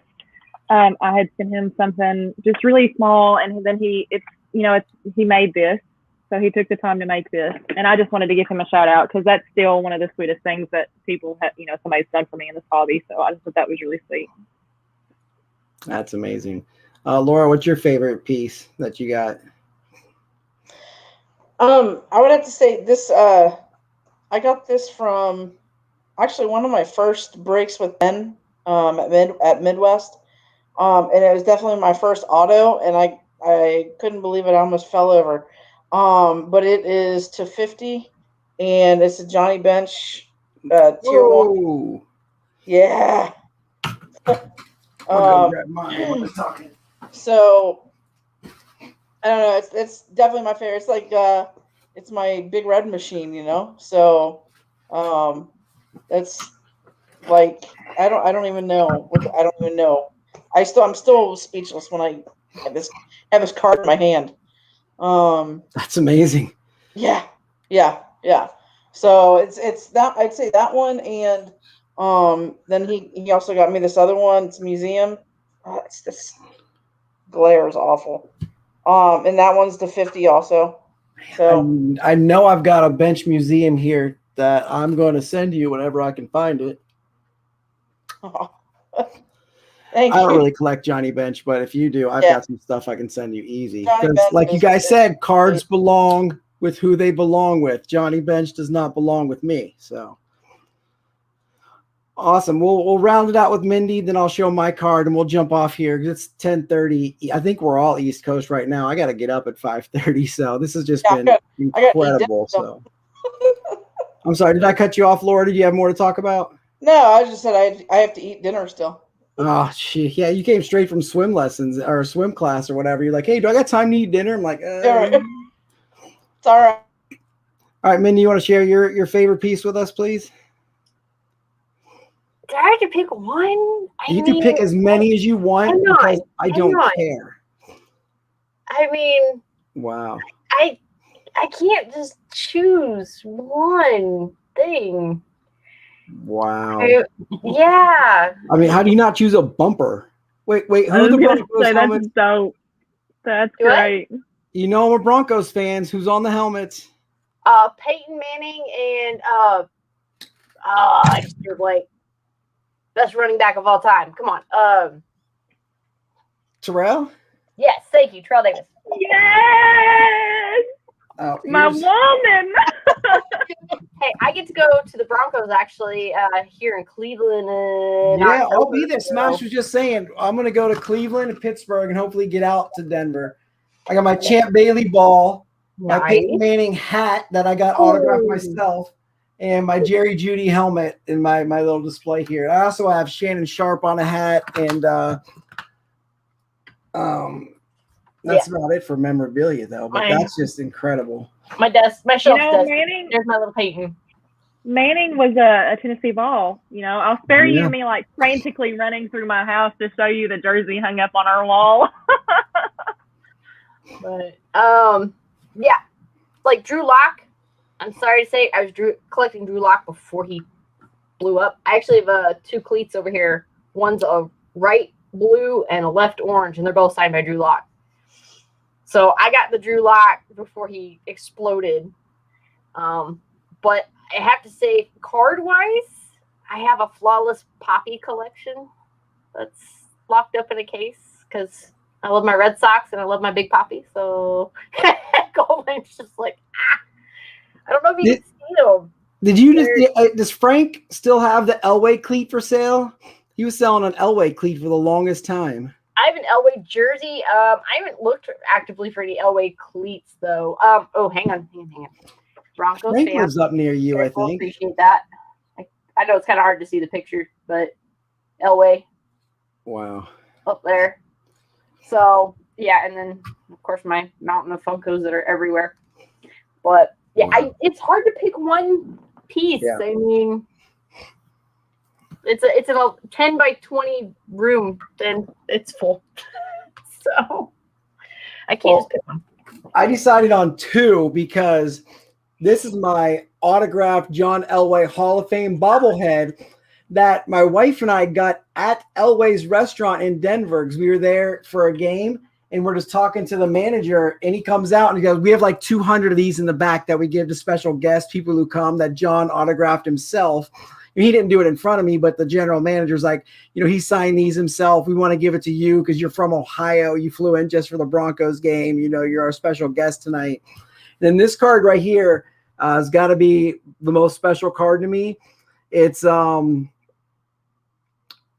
I had sent him something just really small, and then he made this, so he took the time to make this, and I just wanted to give him a shout out because that's still one of the sweetest things that people have, somebody's done for me in this hobby. So I just thought that was really sweet. That's amazing. Laura, what's your favorite piece that you got? I would have to say this. I got this from actually one of my first breaks with Ben at Midwest. And it was definitely my first auto, and I couldn't believe it. I almost fell over. But it is to 50, and it's a Johnny Bench tier 1. Yeah. So I don't know. It's definitely my favorite. It's like it's my big red machine, So that's like I don't even know. I don't even know. I'm still speechless when I have this card in my hand. That's amazing. Yeah. So it's that, I'd say that one, and then he also got me this other one. It's museum. It's this glare is awful. And that one's the 50 also. So I know I've got a bench museum here that I'm going to send you whenever I can find it. Thank I don't you. really collect Johnny Bench, but if you do, I've got some stuff I can send you easy. Johnny Because, Bench like you is guys good. said, cards belong with who they belong with. Johnny Bench does not belong with me. So awesome. We'll round it out with Mindy, then I'll show my card and we'll jump off here because it's 10:30. I think we're all East Coast right now. I got to get up at 5:30. So this has just been incredible. So I'm sorry. Did I cut you off, Laura? Did you have more to talk about? No, I just said I have to eat dinner still. Oh, shit. Yeah, you came straight from swim lessons or swim class or whatever. You're like, hey, do I got time to eat dinner? I'm like, It's all right. All right, Mindy, you want to share your favorite piece with us, please? Did I have to pick one? You can pick as many as you want because I don't care. I mean, wow. I can't just choose one thing. Wow. Yeah. I mean, how do you not choose a bumper? Wait, who are the Broncos helmets? That's dope. That's What? great. You know we're Broncos fans. Who's on the helmets? Peyton Manning and I just drew a blank. Best running back of all time. Come on. Terrell? Yes, thank you, Terrell Davis. Yes, Oh, my woman. Hey, I get to go to the Broncos actually here in Cleveland. Yeah, I'll be there. Smash was just saying, I'm going to go to Cleveland and Pittsburgh and hopefully get out to Denver. I got my Champ Bailey ball, my Peyton Manning hat that I got autographed myself, and my Jerry Jeudy helmet in my little display here. I also have Shannon Sharp on a hat, and that's about it for memorabilia, though. But that's just incredible. My shelf desk. Manning, There's my little Peyton. Manning was a Tennessee Vol. I'll spare you me like frantically running through my house to show you the jersey hung up on our wall. But yeah, like Drew Lock. I'm sorry to say, I was collecting Drew Lock before he blew up. I actually have 2 cleats over here. One's a right blue and a left orange, and they're both signed by Drew Lock. So I got the Drew Lock before he exploded. But I have to say, card-wise, I have a flawless Poppy collection that's locked up in a case because I love my Red Sox and I love my Big Poppy. So Goldman's just like, I don't know if you can see them. Did you does Frank still have the Elway cleat for sale? He was selling an Elway cleat for the longest time. I have an Elway jersey. I haven't looked actively for any Elway cleats though. Hang on. Broncos Frank fan. lives up near you, I think. Appreciate that. I know it's kind of hard to see the picture, but Elway. Wow. Up there. So yeah, and then of course my mountain of Funkos that are everywhere. But yeah, wow. It's hard to pick one piece. Yeah. I mean, it's a 10 by 20 room, and it's full. So I can't just pick one. I decided on 2 because this is my autographed John Elway Hall of Fame bobblehead that my wife and I got at Elway's restaurant in Denver because we were there for a game, and we're just talking to the manager, and he comes out and he goes, we have like 200 of these in the back that we give to special guests, people who come, that John autographed himself. He didn't do it in front of me, but the general manager's like, he signed these himself. We want to give it to you because you're from Ohio. You flew in just for the Broncos game. You're our special guest tonight. Then this card right here has got to be the most special card to me. It's 2 out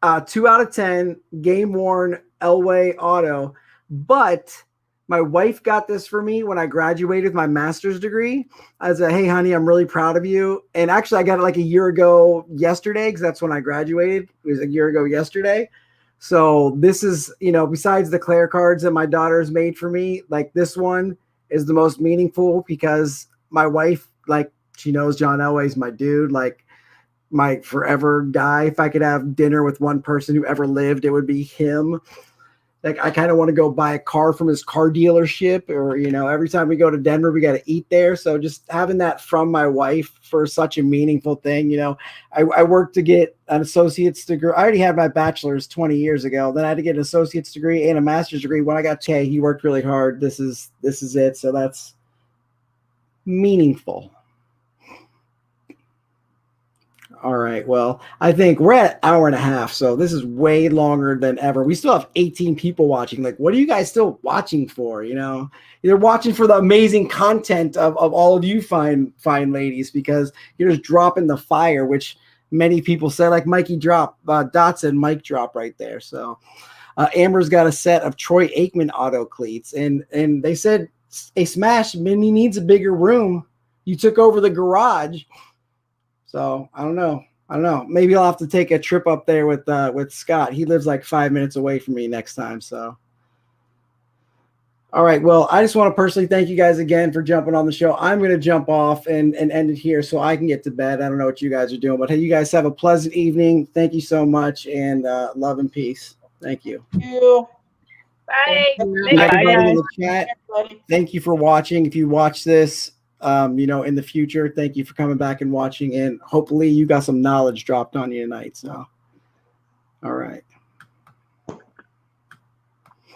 of 10 game worn Elway auto, but my wife got this for me when I graduated with my master's degree. I said, hey, honey, I'm really proud of you. And actually, I got it like a year ago yesterday because that's when I graduated. It was a year ago yesterday. So this is, besides the Claire cards that my daughter's made for me, like this one is the most meaningful because my wife, like, she knows John Elway's my dude, like my forever guy. If I could have dinner with one person who ever lived, it would be him. Like, I kind of want to go buy a car from his car dealership, or, every time we go to Denver, we got to eat there. So just having that from my wife for such a meaningful thing, I worked to get an associate's degree. I already had my bachelor's 20 years ago. Then I had to get an associate's degree and a master's degree. When I got to, he worked really hard. This is it. So that's meaningful. All right. Well, I think we're at an hour and a half, so this is way longer than ever. We still have 18 people watching. Like, what are you guys still watching for? You know, you're watching for the amazing content of all of you fine ladies, because you're just dropping the fire, which many people say, like Mikey drop, Dotson mic drop right there. So Amber's got a set of Troy Aikman auto cleats, and they said, "Hey, Smash, Minnie needs a bigger room. You took over the garage." So I don't know. Maybe I'll have to take a trip up there with Scott. He lives like 5 minutes away from me next time. So, all right. Well, I just want to personally thank you guys again for jumping on the show. I'm going to jump off and end it here so I can get to bed. I don't know what you guys are doing, but hey, you guys have a pleasant evening. Thank you so much, and love and peace. Thank you. Thank you. Bye. And Bye, everybody in guys. the chat, Everybody. thank you for watching. If you watch this, in the future, thank you for coming back and watching, and hopefully you got some knowledge dropped on you tonight. So, all right.